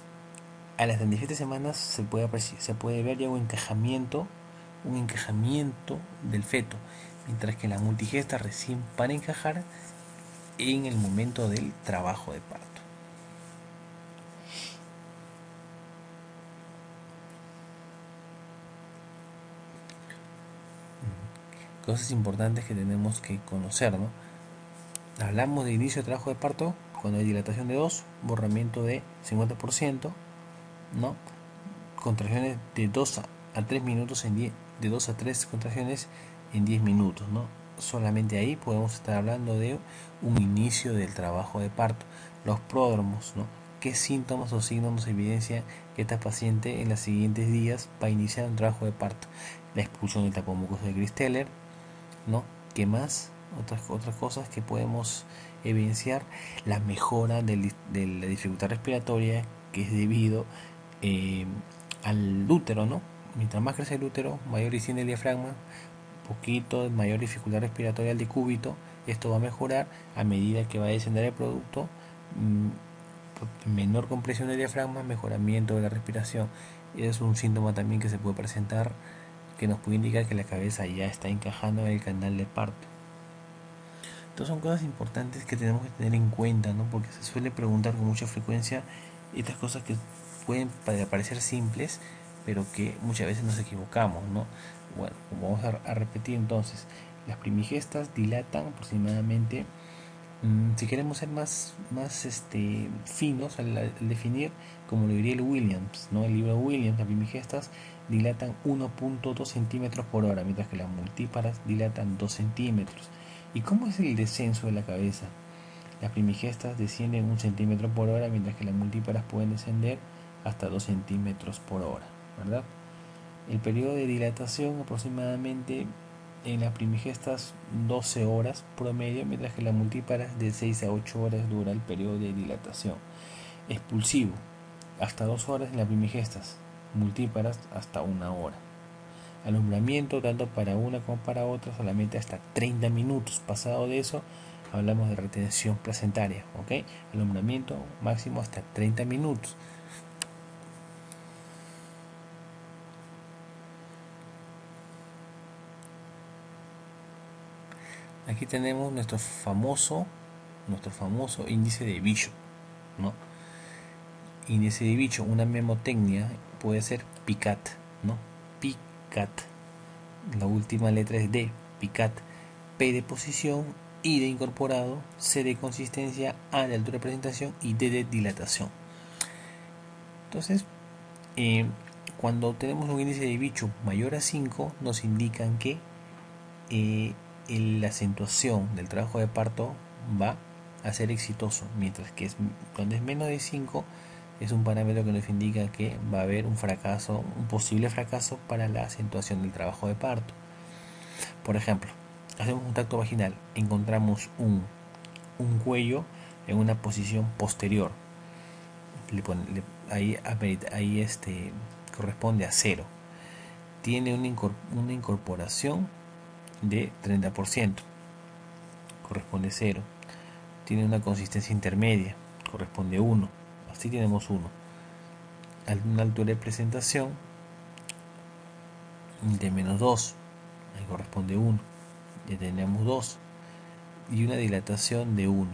a las 37 semanas se puede ver ya un encajamiento del feto, mientras que las multigestas recién para encajar en el momento del trabajo de parto. Cosas importantes que tenemos que conocer, ¿no? Hablamos de inicio de trabajo de parto cuando hay dilatación de 2, borramiento de 50%, ¿no? Contracciones de 2 a 3 minutos de 2 a 3 contracciones en 10 minutos, ¿no? Solamente ahí podemos estar hablando de un inicio del trabajo de parto. Los pródromos, ¿no? ¿Qué síntomas o signos nos evidencian que esta paciente en los siguientes días va a iniciar un trabajo de parto? La expulsión del tapón mucoso de Christeller, ¿no? ¿Qué más? Otras cosas que podemos evidenciar: la mejora de la dificultad respiratoria, que es debido al útero, ¿no? Mientras más crece el útero, mayor higiene del diafragma, poquito mayor dificultad respiratoria al decúbito. Esto va a mejorar a medida que va a descender el producto, menor compresión del diafragma, mejoramiento de la respiración. Es un síntoma también que se puede presentar, que nos puede indicar que la cabeza ya está encajando en el canal de parto. Entonces son cosas importantes que tenemos que tener en cuenta, ¿no? Porque se suele preguntar con mucha frecuencia estas cosas que pueden parecer simples, pero que muchas veces nos equivocamos, ¿no? Bueno, vamos a repetir entonces. Las primigestas dilatan aproximadamente, si queremos ser más finos al definir, como lo diría el Williams, ¿no? El libro de Williams, las primigestas dilatan 1.2 centímetros por hora, mientras que las multíparas dilatan 2 centímetros. ¿Y cómo es el descenso de la cabeza? Las primigestas descienden 1 centímetro por hora, mientras que las multíparas pueden descender hasta 2 centímetros por hora, ¿verdad? El periodo de dilatación aproximadamente en las primigestas 12 horas promedio, mientras que la multípara de 6 a 8 horas dura el periodo de dilatación. Expulsivo, hasta 2 horas en las primigestas, multíparas hasta 1 hora. Alumbramiento tanto para una como para otra solamente hasta 30 minutos. Pasado de eso hablamos de retención placentaria, ¿ok? Alumbramiento máximo hasta 30 minutos. Aquí tenemos nuestro famoso índice de Bishop, ¿no? Índice de Bishop, una memotecnia puede ser PICAT, ¿no? PICAT, la última letra es D, PICAT, P de posición, I de incorporado, C de consistencia, A de altura de presentación y D de dilatación. Entonces, cuando tenemos un índice de Bishop mayor a 5, nos indican que la acentuación del trabajo de parto va a ser exitoso, mientras que cuando es menos de 5 es un parámetro que nos indica que va a haber un fracaso, un posible fracaso para la acentuación del trabajo de parto. Por ejemplo, hacemos un tacto vaginal, encontramos un cuello en una posición posterior, ahí corresponde a 0, tiene una incorporación de 30%, corresponde 0, tiene una consistencia intermedia, corresponde 1, así tenemos 1, una altura de presentación de menos 2, ahí corresponde 1, ya tenemos 2, y una dilatación de 1,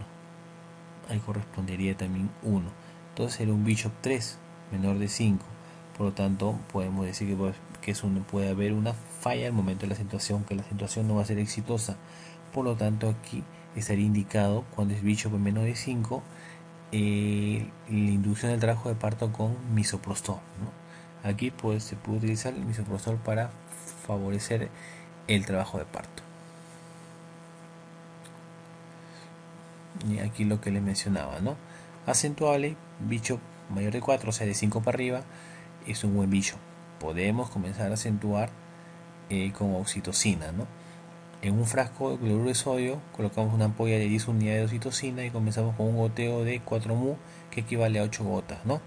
ahí correspondería también 1, entonces sería un Bishop 3, menor de 5, por lo tanto podemos decir que puede haber una falla al momento de la acentuación, que la acentuación no va a ser exitosa. Por lo tanto, aquí estaría indicado, cuando es Bishop menor de 5, la inducción del trabajo de parto con misoprostol, ¿no? Aquí pues se puede utilizar el misoprostol para favorecer el trabajo de parto. Y aquí lo que les mencionaba, ¿no? Acentuable, Bishop mayor de 4, o sea de 5 para arriba, es un buen Bishop. Podemos comenzar a acentuar con oxitocina, ¿no? En un frasco de cloruro de sodio colocamos una ampolla de 10 unidades de oxitocina y comenzamos con un goteo de 4 mu, que equivale a 8 gotas, ¿no?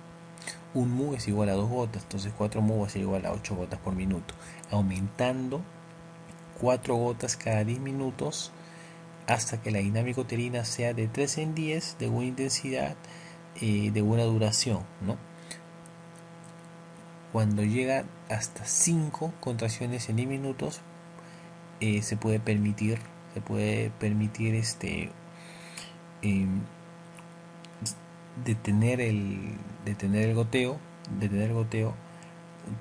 Un mu es igual a 2 gotas, entonces 4 mu va a ser igual a 8 gotas por minuto, aumentando 4 gotas cada 10 minutos hasta que la dinámica uterina sea de 3 en 10, de buena intensidad, de buena duración, ¿no? Cuando llega hasta 5 contracciones en 10 minutos, se puede permitir detener el goteo.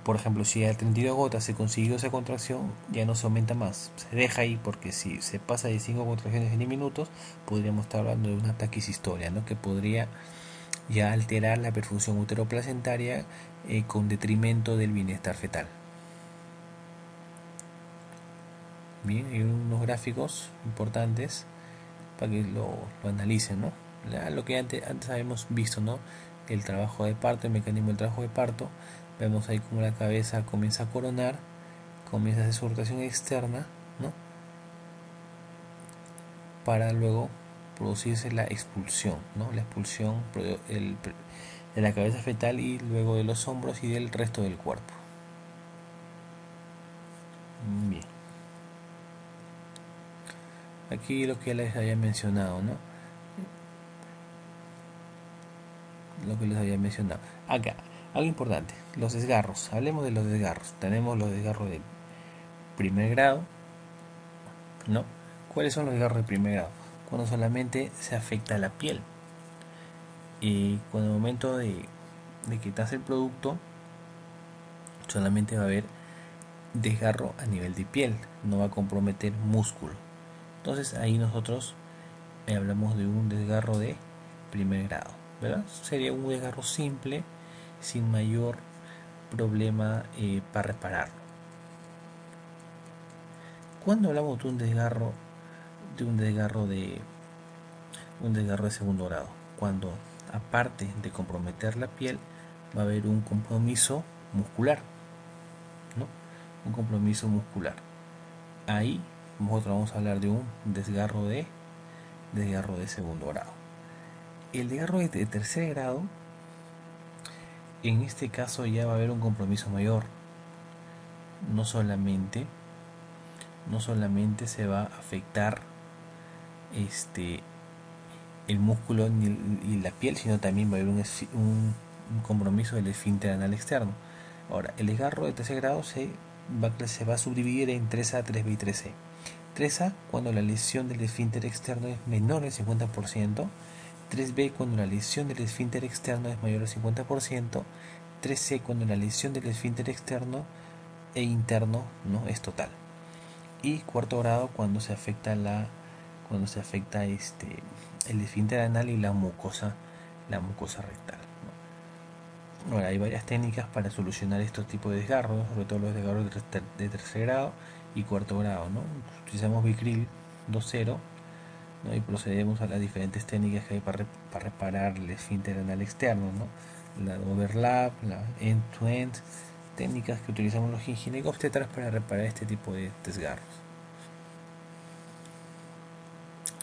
Por ejemplo, si a 32 gotas se consiguió esa contracción, ya no se aumenta más, se deja ahí, porque si se pasa de 5 contracciones en 10 minutos, podríamos estar hablando de una taquicistolia, ¿no? Que podría ya alterar la perfusión uteroplacentaria con detrimento del bienestar fetal. Bien, hay unos gráficos importantes para que lo analicen, ¿no? Lo que antes habíamos visto, ¿no? El trabajo de parto, el mecanismo del trabajo de parto. Vemos ahí como la cabeza comienza a coronar, comienza a hacer su rotación externa, ¿no? Para luego producirse la expulsión, ¿no? La expulsión de la cabeza fetal y luego de los hombros y del resto del cuerpo. Bien. Aquí lo que les había mencionado, ¿no? Lo que les había mencionado. Acá, algo importante, los desgarros. Hablemos de los desgarros. Tenemos los desgarros de primer grado, ¿no? ¿Cuáles son los desgarros de primer grado? Cuando solamente se afecta la piel. Y cuando el momento de quitarse el producto, solamente va a haber desgarro a nivel de piel, no va a comprometer músculo. Entonces ahí nosotros hablamos de un desgarro de primer grado, ¿verdad? Sería un desgarro simple, sin mayor problema para repararlo. Cuando hablamos de un desgarro de segundo grado, cuando aparte de comprometer la piel va a haber un compromiso muscular, ¿no? Un compromiso muscular. ahí nosotros vamos a hablar de un desgarro de segundo grado. El desgarro de tercer grado, en este caso ya va a haber un compromiso mayor. No solamente se va a afectar el músculo y la piel, sino también va a haber un compromiso del esfínter anal externo. Ahora, el desgarro de tercer grado se va a subdividir en 3A, 3B y 3C. 3A cuando la lesión del esfínter externo es menor al 50%, 3B cuando la lesión del esfínter externo es mayor al 50%, 3C cuando la lesión del esfínter externo e interno no es total, y cuarto grado cuando se afecta el esfínter anal y la mucosa rectal, ¿no? Ahora, hay varias técnicas para solucionar estos tipos de desgarros, sobre todo los desgarros de tercer grado y cuarto grado, ¿no? Utilizamos Vicryl 2.0, ¿no? Y procedemos a las diferentes técnicas que hay para reparar el esfínter anal externo, ¿no? La overlap, la end-to-end, técnicas que utilizamos los ginecobstetras para reparar este tipo de desgarros.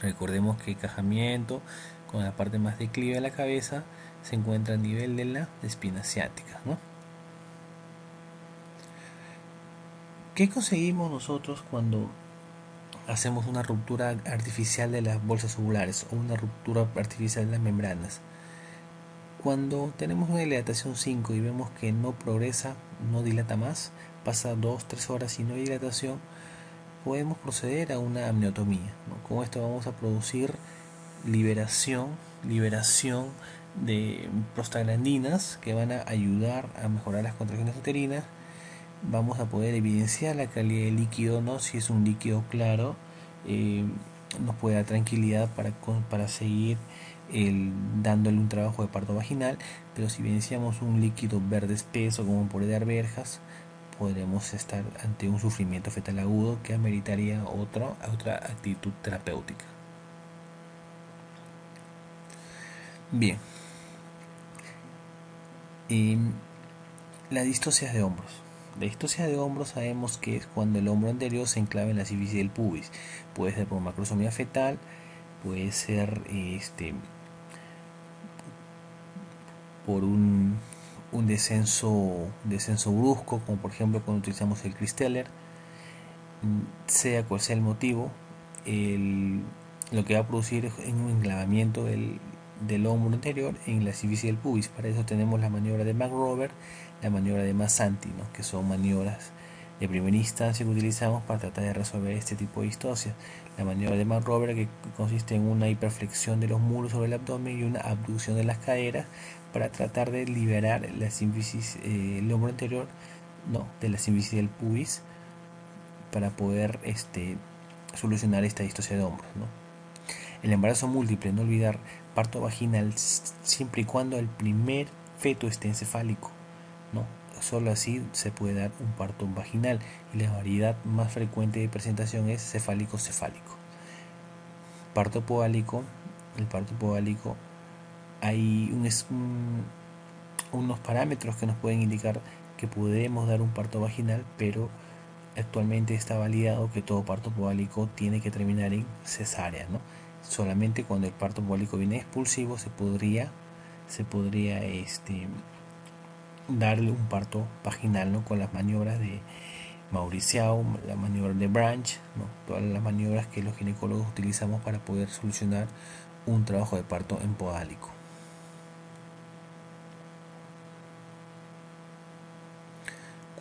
Recordemos que el encajamiento con la parte más declive de la cabeza se encuentra a nivel de la espina ciática, ¿no? ¿Qué conseguimos nosotros cuando hacemos una ruptura artificial de las bolsas ovulares o una ruptura artificial de las membranas? Cuando tenemos una dilatación 5 y vemos que no progresa, no dilata más, pasa 2-3 horas y no hay dilatación, podemos proceder a una amniotomía, ¿no? Con esto vamos a producir liberación de prostaglandinas que van a ayudar a mejorar las contracciones uterinas. Vamos a poder evidenciar la calidad del líquido, ¿no? Si es un líquido claro, nos puede dar tranquilidad para seguir dándole un trabajo de parto vaginal, pero si evidenciamos un líquido verde espeso como por de arvejas, podremos estar ante un sufrimiento fetal agudo que ameritaría otra actitud terapéutica. Bien, las distocias de hombros. La distocia de hombros sabemos que es cuando el hombro anterior se enclava en la cervicis del pubis. Puede ser por macrosomía fetal, puede ser por un descenso brusco, como por ejemplo cuando utilizamos el Christeller. Sea cual sea el motivo, lo que va a producir es un enclavamiento del hombro anterior en la cervicis del pubis. Para eso tenemos la maniobra de McRoberts, la maniobra de Massanti, ¿no? Que son maniobras de primera instancia que utilizamos para tratar de resolver este tipo de distocias. La maniobra de McRoberts, que consiste en una hiperflexión de los muslos sobre el abdomen y una abducción de las caderas para tratar de liberar la cervicis, el hombro anterior, ¿no? De la cervicis del pubis, para poder solucionar esta distocia de hombros, ¿no? El embarazo múltiple, no olvidar, parto vaginal siempre y cuando el primer feto esté encefálico, ¿no? Solo así se puede dar un parto vaginal, y la variedad más frecuente de presentación es cefálico-cefálico. Parto podálico. El parto podálico, hay unos parámetros que nos pueden indicar que podemos dar un parto vaginal, pero actualmente está validado que todo parto podálico tiene que terminar en cesárea, ¿no? Solamente cuando el parto podálico viene expulsivo se podría darle un parto vaginal, ¿no? Con las maniobras de Mauriciau, la maniobra de Branch, ¿no? Todas las maniobras que los ginecólogos utilizamos para poder solucionar un trabajo de parto en podálico.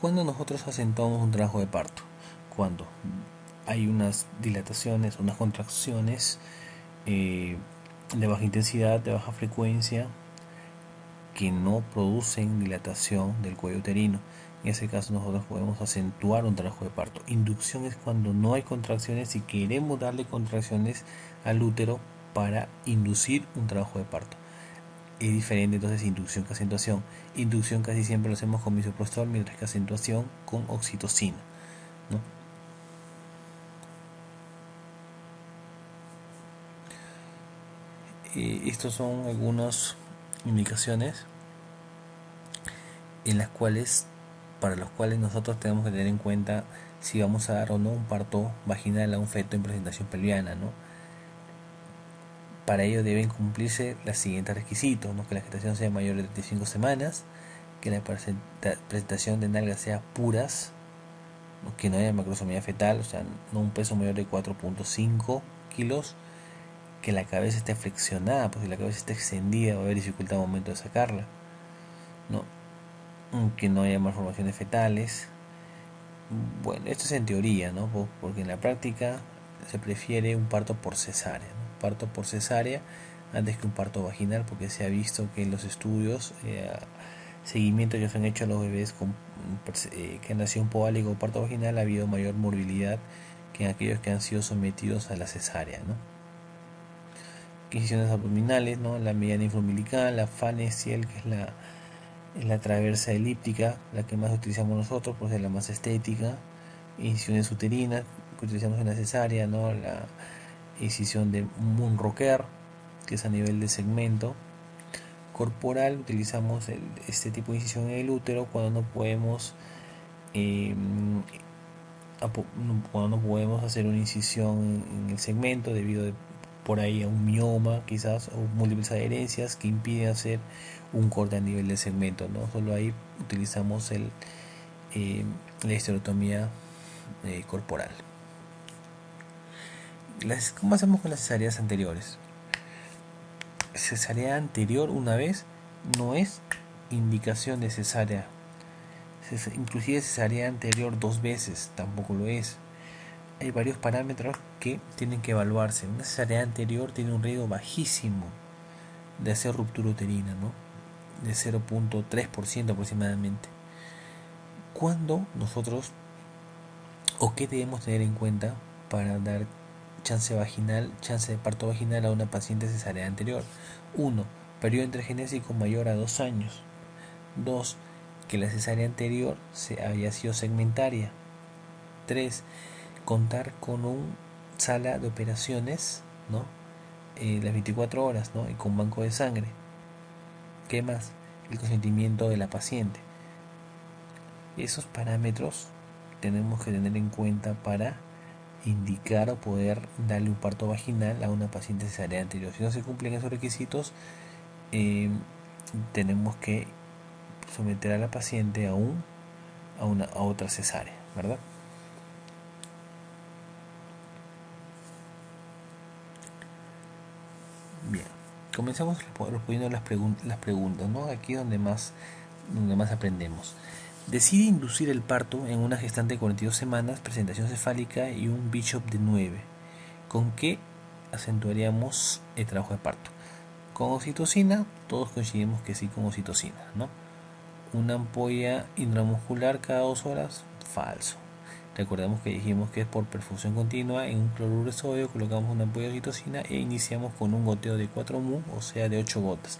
Cuando nosotros acentuamos un trabajo de parto, cuando hay unas dilataciones, unas contracciones de baja intensidad, de baja frecuencia, que no producen dilatación del cuello uterino. En ese caso nosotros podemos acentuar un trabajo de parto. Inducción es cuando no hay contracciones y queremos darle contracciones al útero para inducir un trabajo de parto. Es diferente entonces inducción que acentuación. Inducción casi siempre lo hacemos con misoprostol, mientras que acentuación con oxitocina, ¿no? Estos son algunas indicaciones en las cuales para los cuales nosotros tenemos que tener en cuenta si vamos a dar o no un parto vaginal a un feto en presentación pelviana, ¿no? Para ello deben cumplirse los siguientes requisitos, ¿no? Que la gestación sea mayor de 35 semanas, que la presentación de nalgas sea puras, ¿no? Que no haya macrosomía fetal, o sea, no un peso mayor de 4.5 kilos, que la cabeza esté flexionada, porque si la cabeza está extendida va a haber dificultad al momento de sacarla, ¿no? Que no haya malformaciones fetales. Bueno, esto es en teoría, ¿no? Porque en la práctica se prefiere un parto por cesárea, ¿no? Parto por cesárea antes que un parto vaginal, porque se ha visto que en los estudios seguimientos que se han hecho a los bebés que han nacido un poálico o parto vaginal, ha habido mayor morbilidad que en aquellos que han sido sometidos a la cesárea, ¿no? Incisiones abdominales, ¿no? La mediana infraumbilical, la fanesial, que es la transversa elíptica, la que más utilizamos nosotros por ser la más estética. Incisiones uterinas que utilizamos en la cesárea, ¿no? La incisión de Moonrocker, que es a nivel de segmento corporal. Utilizamos este tipo de incisión en el útero cuando no podemos hacer una incisión en el segmento debido por ahí a un mioma quizás o múltiples adherencias que impiden hacer un corte a nivel del segmento, ¿no? Solo ahí utilizamos la histerotomía corporal. ¿Cómo hacemos con las cesáreas anteriores? Cesárea anterior una vez no es indicación de cesárea, inclusive cesárea anterior 2 veces tampoco lo es. Hay varios parámetros que tienen que evaluarse. Una cesárea anterior tiene un riesgo bajísimo de hacer ruptura uterina, ¿no? De 0.3% aproximadamente. ¿Cuándo nosotros o qué debemos tener en cuenta para dar chance de parto vaginal a una paciente cesárea anterior? 1. Periodo intergenésico mayor a 2 años. 2. Que la cesárea anterior haya sido segmentaria. 3. Contar con un sala de operaciones, ¿no? Las 24 horas, ¿no? Y con banco de sangre. ¿Qué más? El consentimiento de la paciente. Esos parámetros tenemos que tener en cuenta para indicar o poder darle un parto vaginal a una paciente cesárea anterior. Si no se cumplen esos requisitos, tenemos que someter a la paciente a otra cesárea, ¿verdad? Bien, comenzamos respondiendo las preguntas, ¿no? Aquí es donde más aprendemos. Decide inducir el parto en una gestante de 42 semanas, presentación cefálica y un Bishop de 9. ¿Con qué acentuaríamos el trabajo de parto? ¿Con oxitocina? Todos coincidimos que sí, con oxitocina, ¿no? Una ampolla intramuscular cada 2 horas, falso. Recordemos que dijimos que es por perfusión continua. En un cloruro de sodio colocamos una ampolla de oxitocina e iniciamos con un goteo de 4 mu, o sea de 8 gotas.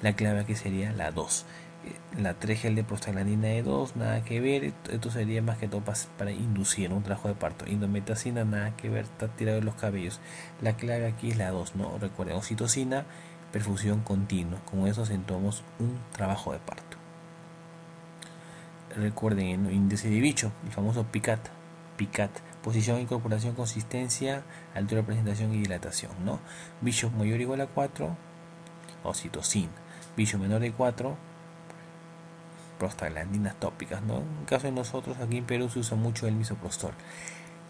La clave aquí sería la 2. La 3 gel de prostaglandina de 2, nada que ver. Esto sería más que todo para inducir un trabajo de parto. Indometacina, nada que ver, está tirado de los cabellos. La clave aquí es la 2, ¿no? Recuerden, oxitocina, perfusión continua. Con eso acentuamos un trabajo de parto. Recuerden el índice de bicho, el famoso PICAT, posición, incorporación, consistencia, altura de presentación y dilatación, ¿no? Bicho mayor o igual a 4, oxitocina. Bicho menor de 4, prostaglandinas tópicas, ¿no? En caso de nosotros aquí en Perú se usa mucho el misoprostol.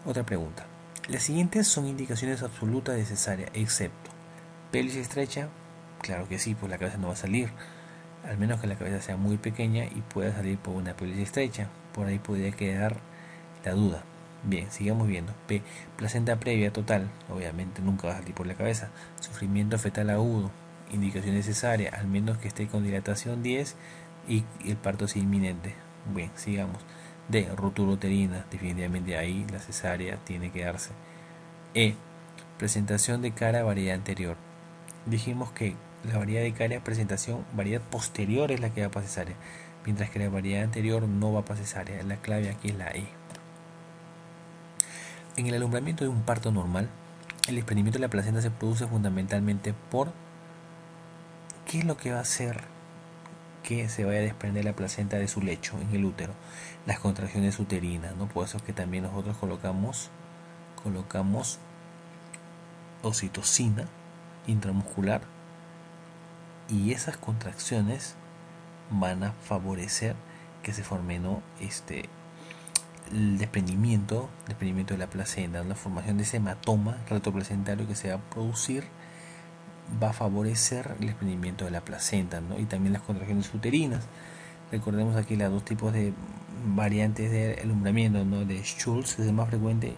Otra pregunta. Las siguientes son indicaciones absolutas de cesárea, excepto pelvis estrecha. Claro que sí, pues la cabeza no va a salir, al menos que la cabeza sea muy pequeña y pueda salir por una pelvis estrecha. Por ahí podría quedar la duda. Bien, sigamos viendo. P. Placenta previa total. Obviamente nunca va a salir por la cabeza. Sufrimiento fetal agudo. Indicación necesaria, al menos que esté con dilatación 10 y el parto sea inminente. Bien, sigamos. D. Ruptura uterina. Definitivamente ahí la cesárea tiene que darse. E. Presentación de cara variedad anterior. Dijimos que la variedad de cara presentación, variedad posterior es la que va para cesárea, mientras que la variedad anterior no va para cesárea. La clave aquí es la E. En el alumbramiento de un parto normal, el desprendimiento de la placenta se produce fundamentalmente por ¿qué es lo que va a hacer que se vaya a desprender la placenta de su lecho en el útero, las contracciones uterinas, ¿no? Por eso es que también nosotros colocamos oxitocina intramuscular, y esas contracciones van a favorecer que se forme, ¿no? El desprendimiento de la placenta, la formación de ese hematoma retroplacentario que se va a producir va a favorecer el desprendimiento de la placenta, ¿no? Y también las contracciones uterinas. Recordemos aquí las dos tipos de variantes de alumbramiento, ¿no? De Schultz, que es el más frecuente,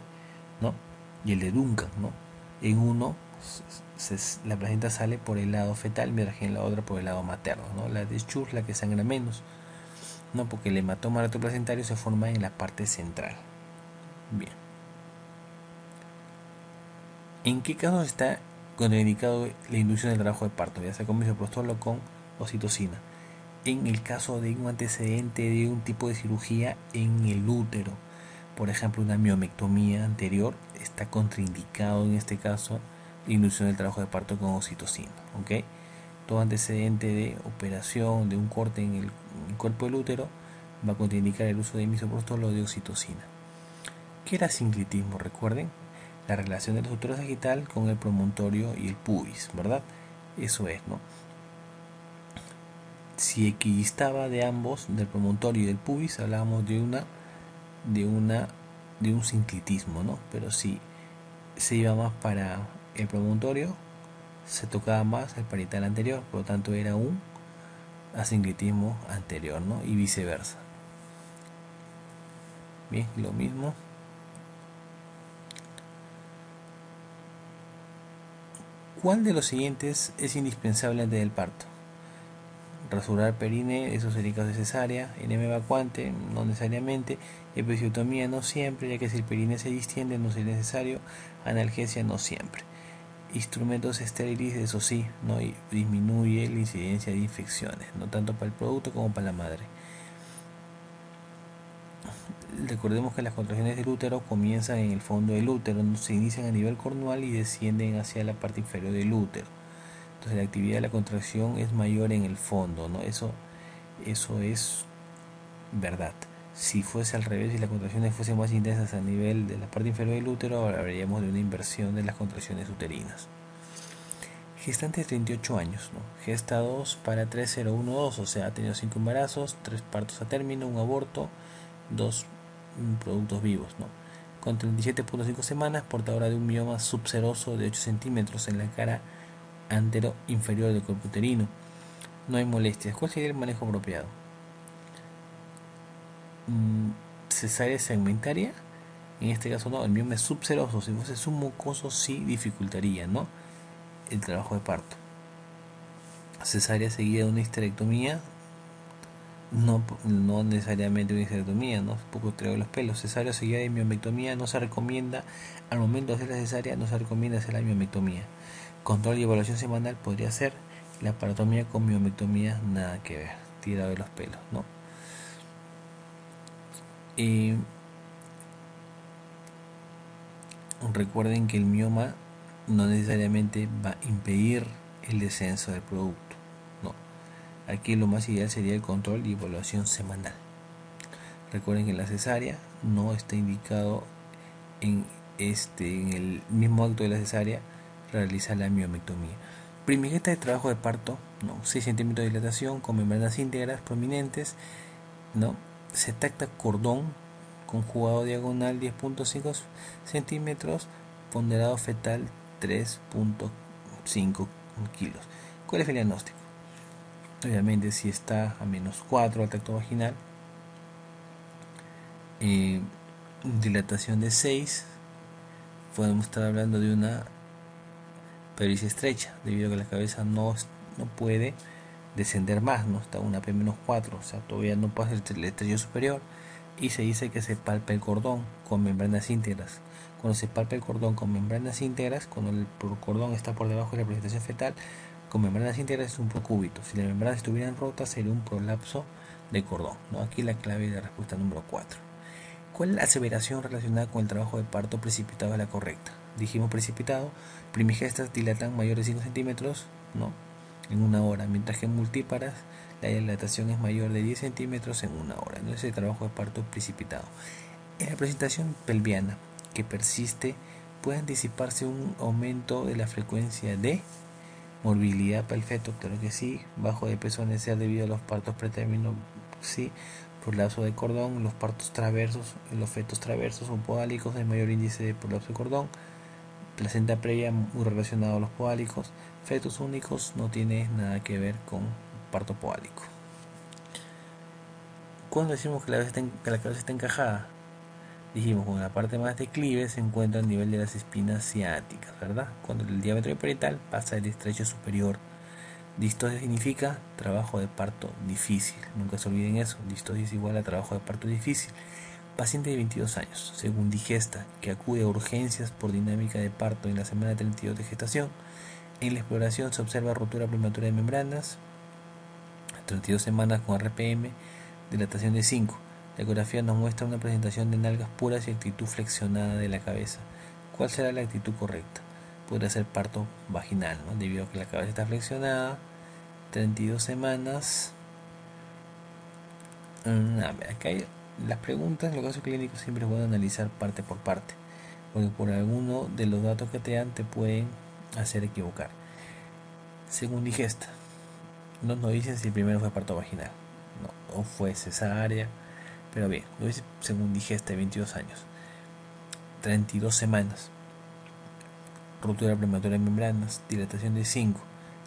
¿no? Y el de Duncan, ¿no? En uno la placenta sale por el lado fetal, mientras que en la otra por el lado materno, ¿no? La de Schultz, la que sangra menos, ¿no? Porque el hematoma retroplacentario se forma en la parte central. Bien. ¿En qué casos está contraindicado la inducción del trabajo de parto? Ya sea con misoprostol o con oxitocina. En el caso de un antecedente de un tipo de cirugía en el útero, por ejemplo una miomectomía anterior, está contraindicado en este caso la inducción del trabajo de parto con oxitocina, ¿ok? Todo antecedente de operación de un corte en el cuerpo del útero va a contraindicar el uso de misoprostol o de oxitocina. ¿Qué era sinclitismo? Recuerden, la relación de la estructura sagital con el promontorio y el pubis, ¿verdad? Eso es, ¿no? Si equidistaba de ambos, del promontorio y del pubis, hablábamos de un sinclitismo, ¿no? Pero si se iba más para el promontorio, se tocaba más el parietal anterior, por lo tanto era un asinclitismo anterior, ¿no? Y viceversa. Bien, lo mismo. ¿Cuál de los siguientes es indispensable antes del parto? Rasurar perine, eso sería caso de cesárea. Enema evacuante, no necesariamente. Episiotomía, no siempre, ya que si el perine se distiende no sería necesario. Analgesia, no siempre. Instrumentos estériles, eso sí, ¿no? Y disminuye la incidencia de infecciones, no tanto para el producto como para la madre. Recordemos que las contracciones del útero comienzan en el fondo del útero, ¿no? Se inician a nivel cornual y descienden hacia la parte inferior del útero. Entonces la actividad de la contracción es mayor en el fondo, ¿no? Eso es verdad. Si fuese al revés, si las contracciones fuesen más intensas a nivel de la parte inferior del útero, hablaríamos de una inversión de las contracciones uterinas. Gestante de 38 años, ¿no? Gesta 2 para 3012, o sea, ha tenido 5 embarazos, 3 partos a término, un aborto, 2 productos vivos, ¿no? Con 37.5 semanas, portadora de un mioma subseroso de 8 centímetros en la cara antero inferior del cuerpo uterino. No hay molestias. ¿Cuál sería el manejo apropiado? Cesárea segmentaria. En este caso no, el mioma es subseroso. Si fuese submucoso sí dificultaría, ¿no?, el trabajo de parto. Cesárea seguida de una histerectomía. No necesariamente una histerectomía, ¿no? Poco traigo de los pelos. Cesárea seguida de miomectomía no se recomienda. Al momento de hacer la cesárea no se recomienda hacer la miomectomía. Control y evaluación semanal podría ser. La parotomía con miomectomía nada que ver, tirado de los pelos, ¿no? Recuerden que el mioma no necesariamente va a impedir el descenso del producto, no. Aquí lo más ideal sería el control y evaluación semanal. Recuerden que la cesárea no está indicado en el mismo acto de la cesárea realizar la miomectomía. Primigesta de trabajo de parto, ¿no? 6 centímetros de dilatación con membranas íntegras prominentes, ¿no? Se tacta cordón conjugado diagonal 10.5 centímetros, ponderado fetal 3.5 kilos. ¿Cuál es el diagnóstico? Obviamente si está a -4 al tacto vaginal, dilatación de 6, podemos estar hablando de una pericia estrecha, debido a que la cabeza no puede descender más, no está una P-4, o sea, todavía no pasa el estrecho superior, y se dice que se palpa el cordón con membranas íntegras. Cuando se palpa el cordón con membranas íntegras, cuando el cordón está por debajo de la presentación fetal, con membranas íntegras es un procúbito. Si las membranas estuvieran rotas, sería un prolapso de cordón, ¿no? Aquí la clave de la respuesta número 4. ¿Cuál es la aseveración relacionada con el trabajo de parto precipitado es la correcta? Dijimos precipitado, primigestas dilatan mayores de 5 centímetros, ¿no?, en una hora, mientras que multíparas la dilatación es mayor de 10 centímetros en una hora. No es el trabajo de parto precipitado. En la presentación pelviana que persiste, puede anticiparse un aumento de la frecuencia de morbilidad para el feto, claro que sí, bajo de peso necesario debido a los partos pretérmino, sí, prolapso de cordón, los partos traversos, los fetos traversos o podálicos, hay mayor índice de prolapso de cordón, placenta previa muy relacionado a los podálicos, fetos únicos no tiene nada que ver con parto podálico. ¿Cuándo decimos que la cabeza está encajada? Dijimos, cuando la parte más declive se encuentra a nivel de las espinas ciáticas, ¿verdad? Cuando el diámetro parietal pasa del estrecho superior. Distosia significa trabajo de parto difícil. Nunca se olviden eso. Distosia es igual a trabajo de parto difícil. Paciente de 22 años, según digesta, que acude a urgencias por dinámica de parto en la semana 32 de gestación. En la exploración se observa ruptura prematura de membranas, 32 semanas con RPM, dilatación de 5. La ecografía nos muestra una presentación de nalgas puras y actitud flexionada de la cabeza. ¿Cuál será la actitud correcta? Podría ser parto vaginal, ¿no? Debido a que la cabeza está flexionada, 32 semanas. Acá hay las preguntas, en los casos clínicos siempre es bueno analizar parte por parte, porque por alguno de los datos que te dan te pueden hacer equivocar. Según digesta, no nos dicen si el primero fue parto vaginal, no, o fue cesárea. Pero bien, lo dice según digesta de 22 años, 32 semanas, ruptura prematura de membranas, dilatación de 5.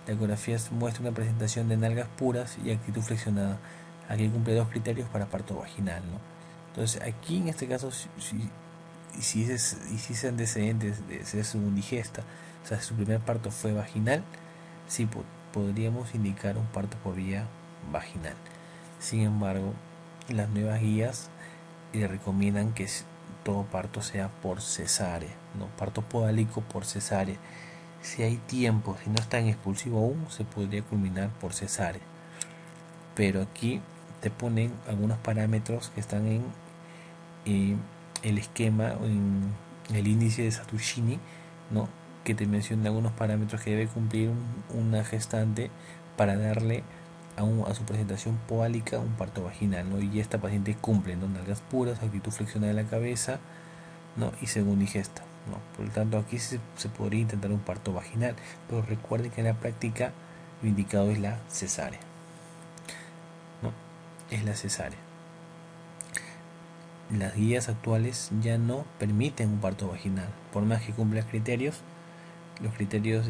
La ecografía muestra una presentación de nalgas puras y actitud flexionada. Aquí cumple dos criterios para parto vaginal, ¿no? Entonces aquí en este caso, si ese antecedente de ser según digesta, o sea, si su primer parto fue vaginal, sí podríamos indicar un parto por vía vaginal. Sin embargo, las nuevas guías le recomiendan que todo parto sea por cesárea, no parto podálico por cesárea. Si hay tiempo, si no está en expulsivo aún, se podría culminar por cesárea. Pero aquí te ponen algunos parámetros que están en el esquema, en el índice de Satushini, ¿no? Que te menciona algunos parámetros que debe cumplir una gestante para darle a su presentación podálica un parto vaginal, ¿no? Y esta paciente cumple, ¿no? Nalgas puras, actitud flexionada de la cabeza, ¿no? Y según digesta, ¿no? Por lo tanto, aquí se podría intentar un parto vaginal, pero recuerden que en la práctica lo indicado es la cesárea, ¿no? Es la cesárea. Las guías actuales ya no permiten un parto vaginal, por más que cumpla criterios, los criterios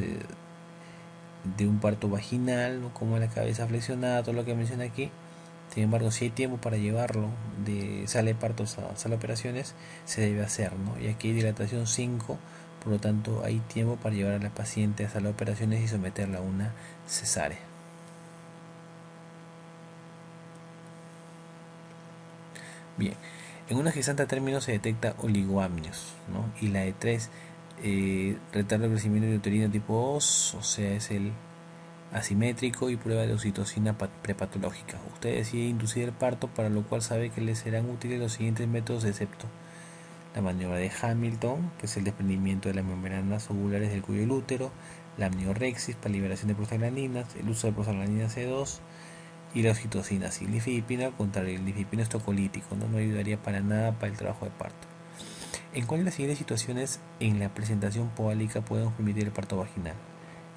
de un parto vaginal, ¿no? Como la cabeza flexionada, todo lo que menciona aquí. Sin embargo, si hay tiempo para llevarlo de sala de partos a sala de operaciones, se debe hacer, ¿no? Y aquí hay dilatación 5, por lo tanto hay tiempo para llevar a la paciente a sala de operaciones y someterla a una cesárea. Bien, en una gestante a término se detecta oligoamnios, ¿no? Y la E3, retardo de crecimiento uterino tipo 2, o sea, es el asimétrico, y prueba de oxitocina prepatológica. Usted decide inducir el parto, para lo cual sabe que le serán útiles los siguientes métodos, excepto la maniobra de Hamilton, que es el desprendimiento de las membranas ovulares del cuello del útero, la amniorexis para liberación de prostaglandinas, el uso de prostaglandina C2 y la oxitocina. Si lifidipina, al contrario, el lifidipina es tocolítico, no ayudaría para nada para el trabajo de parto. ¿En cuáles de las siguientes situaciones en la presentación podálica podemos permitir el parto vaginal?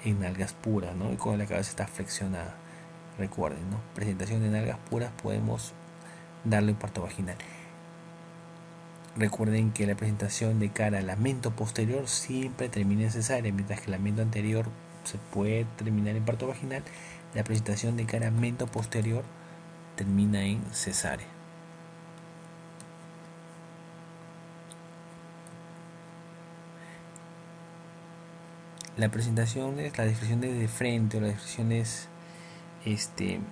En nalgas puras, ¿no? Y cuando la cabeza está flexionada. Recuerden, ¿no? Presentación de nalgas puras, podemos darle un parto vaginal. Recuerden que la presentación de cara al lamento posterior siempre termina en cesárea, mientras que el lamento anterior se puede terminar en parto vaginal. La presentación de cara al lamento posterior termina en cesárea. La presentación es las descripciones de frente o las descripciones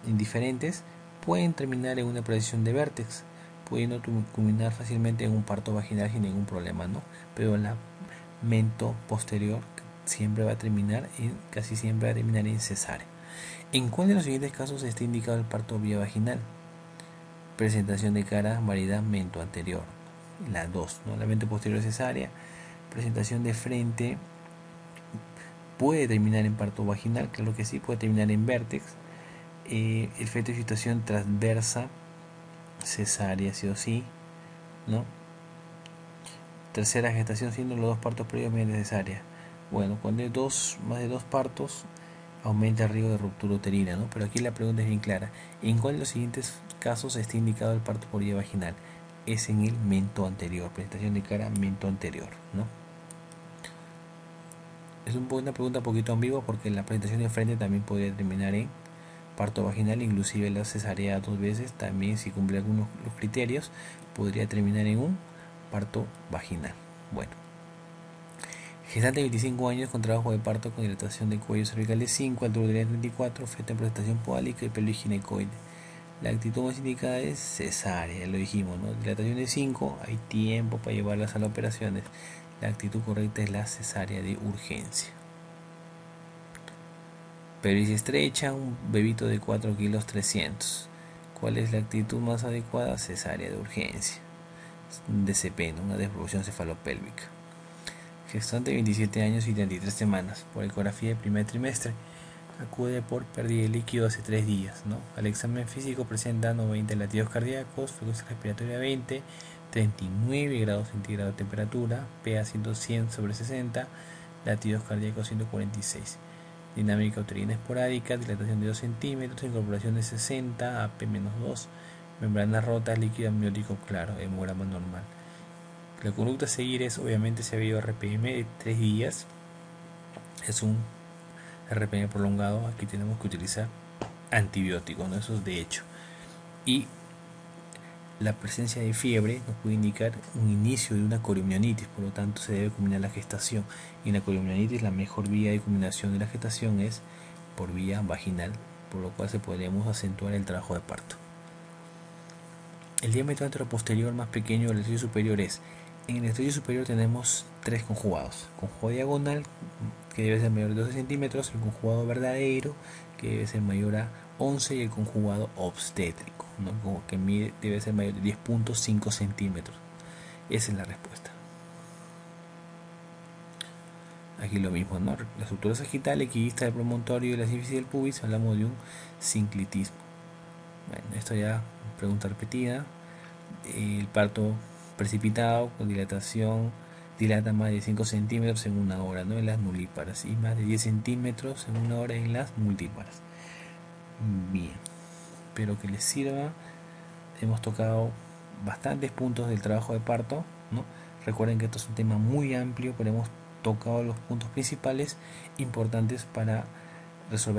indiferentes pueden terminar en una presentación de vértex, pudiendo culminar fácilmente en un parto vaginal sin ningún problema, ¿no? Pero el lamento posterior siempre va a terminar casi siempre va a terminar en cesárea. ¿En cuál de los siguientes casos está indicado el parto vía vaginal? Presentación de cara, variedad, mento anterior. La 2, ¿no? Lamento posterior cesárea. Presentación de frente puede terminar en parto vaginal, claro que sí, puede terminar en vértex. el feto de situación transversa, cesárea sí o sí, ¿no? Tercera gestación siendo los 2 partos previos mediante cesárea. Bueno, cuando hay más de 2 partos, aumenta el riesgo de ruptura uterina, ¿no? Pero aquí la pregunta es bien clara. ¿En cuál de los siguientes casos está indicado el parto por vía vaginal? Es en el mento anterior, presentación de cara mento anterior, ¿no? Es una pregunta un poquito ambigua porque la presentación de frente también podría terminar en parto vaginal, inclusive la cesárea 2 veces, también si cumple algunos los criterios, podría terminar en un parto vaginal. Bueno, gestante de 25 años con trabajo de parto con dilatación de cuello cervical de 5, altura de 34, feto en presentación podálica y pelvis ginecoide. La actitud más indicada es cesárea, ya lo dijimos, ¿no? Dilatación de 5, hay tiempo para llevarlas a las operaciones. La actitud correcta es la cesárea de urgencia. Pelvis estrecha, un bebito de 4 kilos 300. ¿Cuál es la actitud más adecuada? Cesárea de urgencia. DCP, ¿no? Una desproporción cefalopélvica. Gestante de 27 años y 33 semanas. Por ecografía de primer trimestre. Acude por pérdida de líquido hace 3 días, ¿no? Al examen físico presenta 90 latidos cardíacos, frecuencia respiratoria 20, 39 grados centígrados de temperatura, PA 100/60, latidos cardíacos 146. Dinámica uterina esporádica, dilatación de 2 centímetros, incorporación de 60, AP-2, membranas rotas, líquido amniótico claro, hemograma normal. La conducta a seguir es, obviamente, si ha habido RPM de 3 días, es un RPM prolongado, aquí tenemos que utilizar antibióticos, ¿no? Eso es de hecho. Y la presencia de fiebre nos puede indicar un inicio de una coriomionitis, por lo tanto se debe culminar la gestación. Y en la coriomionitis la mejor vía de culminación de la gestación es por vía vaginal, por lo cual se podríamos acentuar el trabajo de parto. El diámetro anteroposterior más pequeño del estrillo superior es, en el estrillo superior tenemos 3 conjugados. Conjugado diagonal, que debe ser mayor de 12 centímetros, el conjugado verdadero, que debe ser mayor a 11, y el conjugado obstétrico, ¿no? Que debe ser mayor de 10.5 centímetros. Esa es la respuesta. Aquí lo mismo, ¿no? La estructura sagital, equidista del promontorio y la sínfisis del pubis, hablamos de un sinclitismo. Bueno, esto ya pregunta repetida. El parto precipitado con dilatación dilata más de 5 centímetros en una hora, ¿no? En las nulíparas, y más de 10 centímetros en una hora en las multíparas. Bien, espero que les sirva. Hemos tocado bastantes puntos del trabajo de parto, ¿no? Recuerden que esto es un tema muy amplio, pero hemos tocado los puntos principales importantes para resolver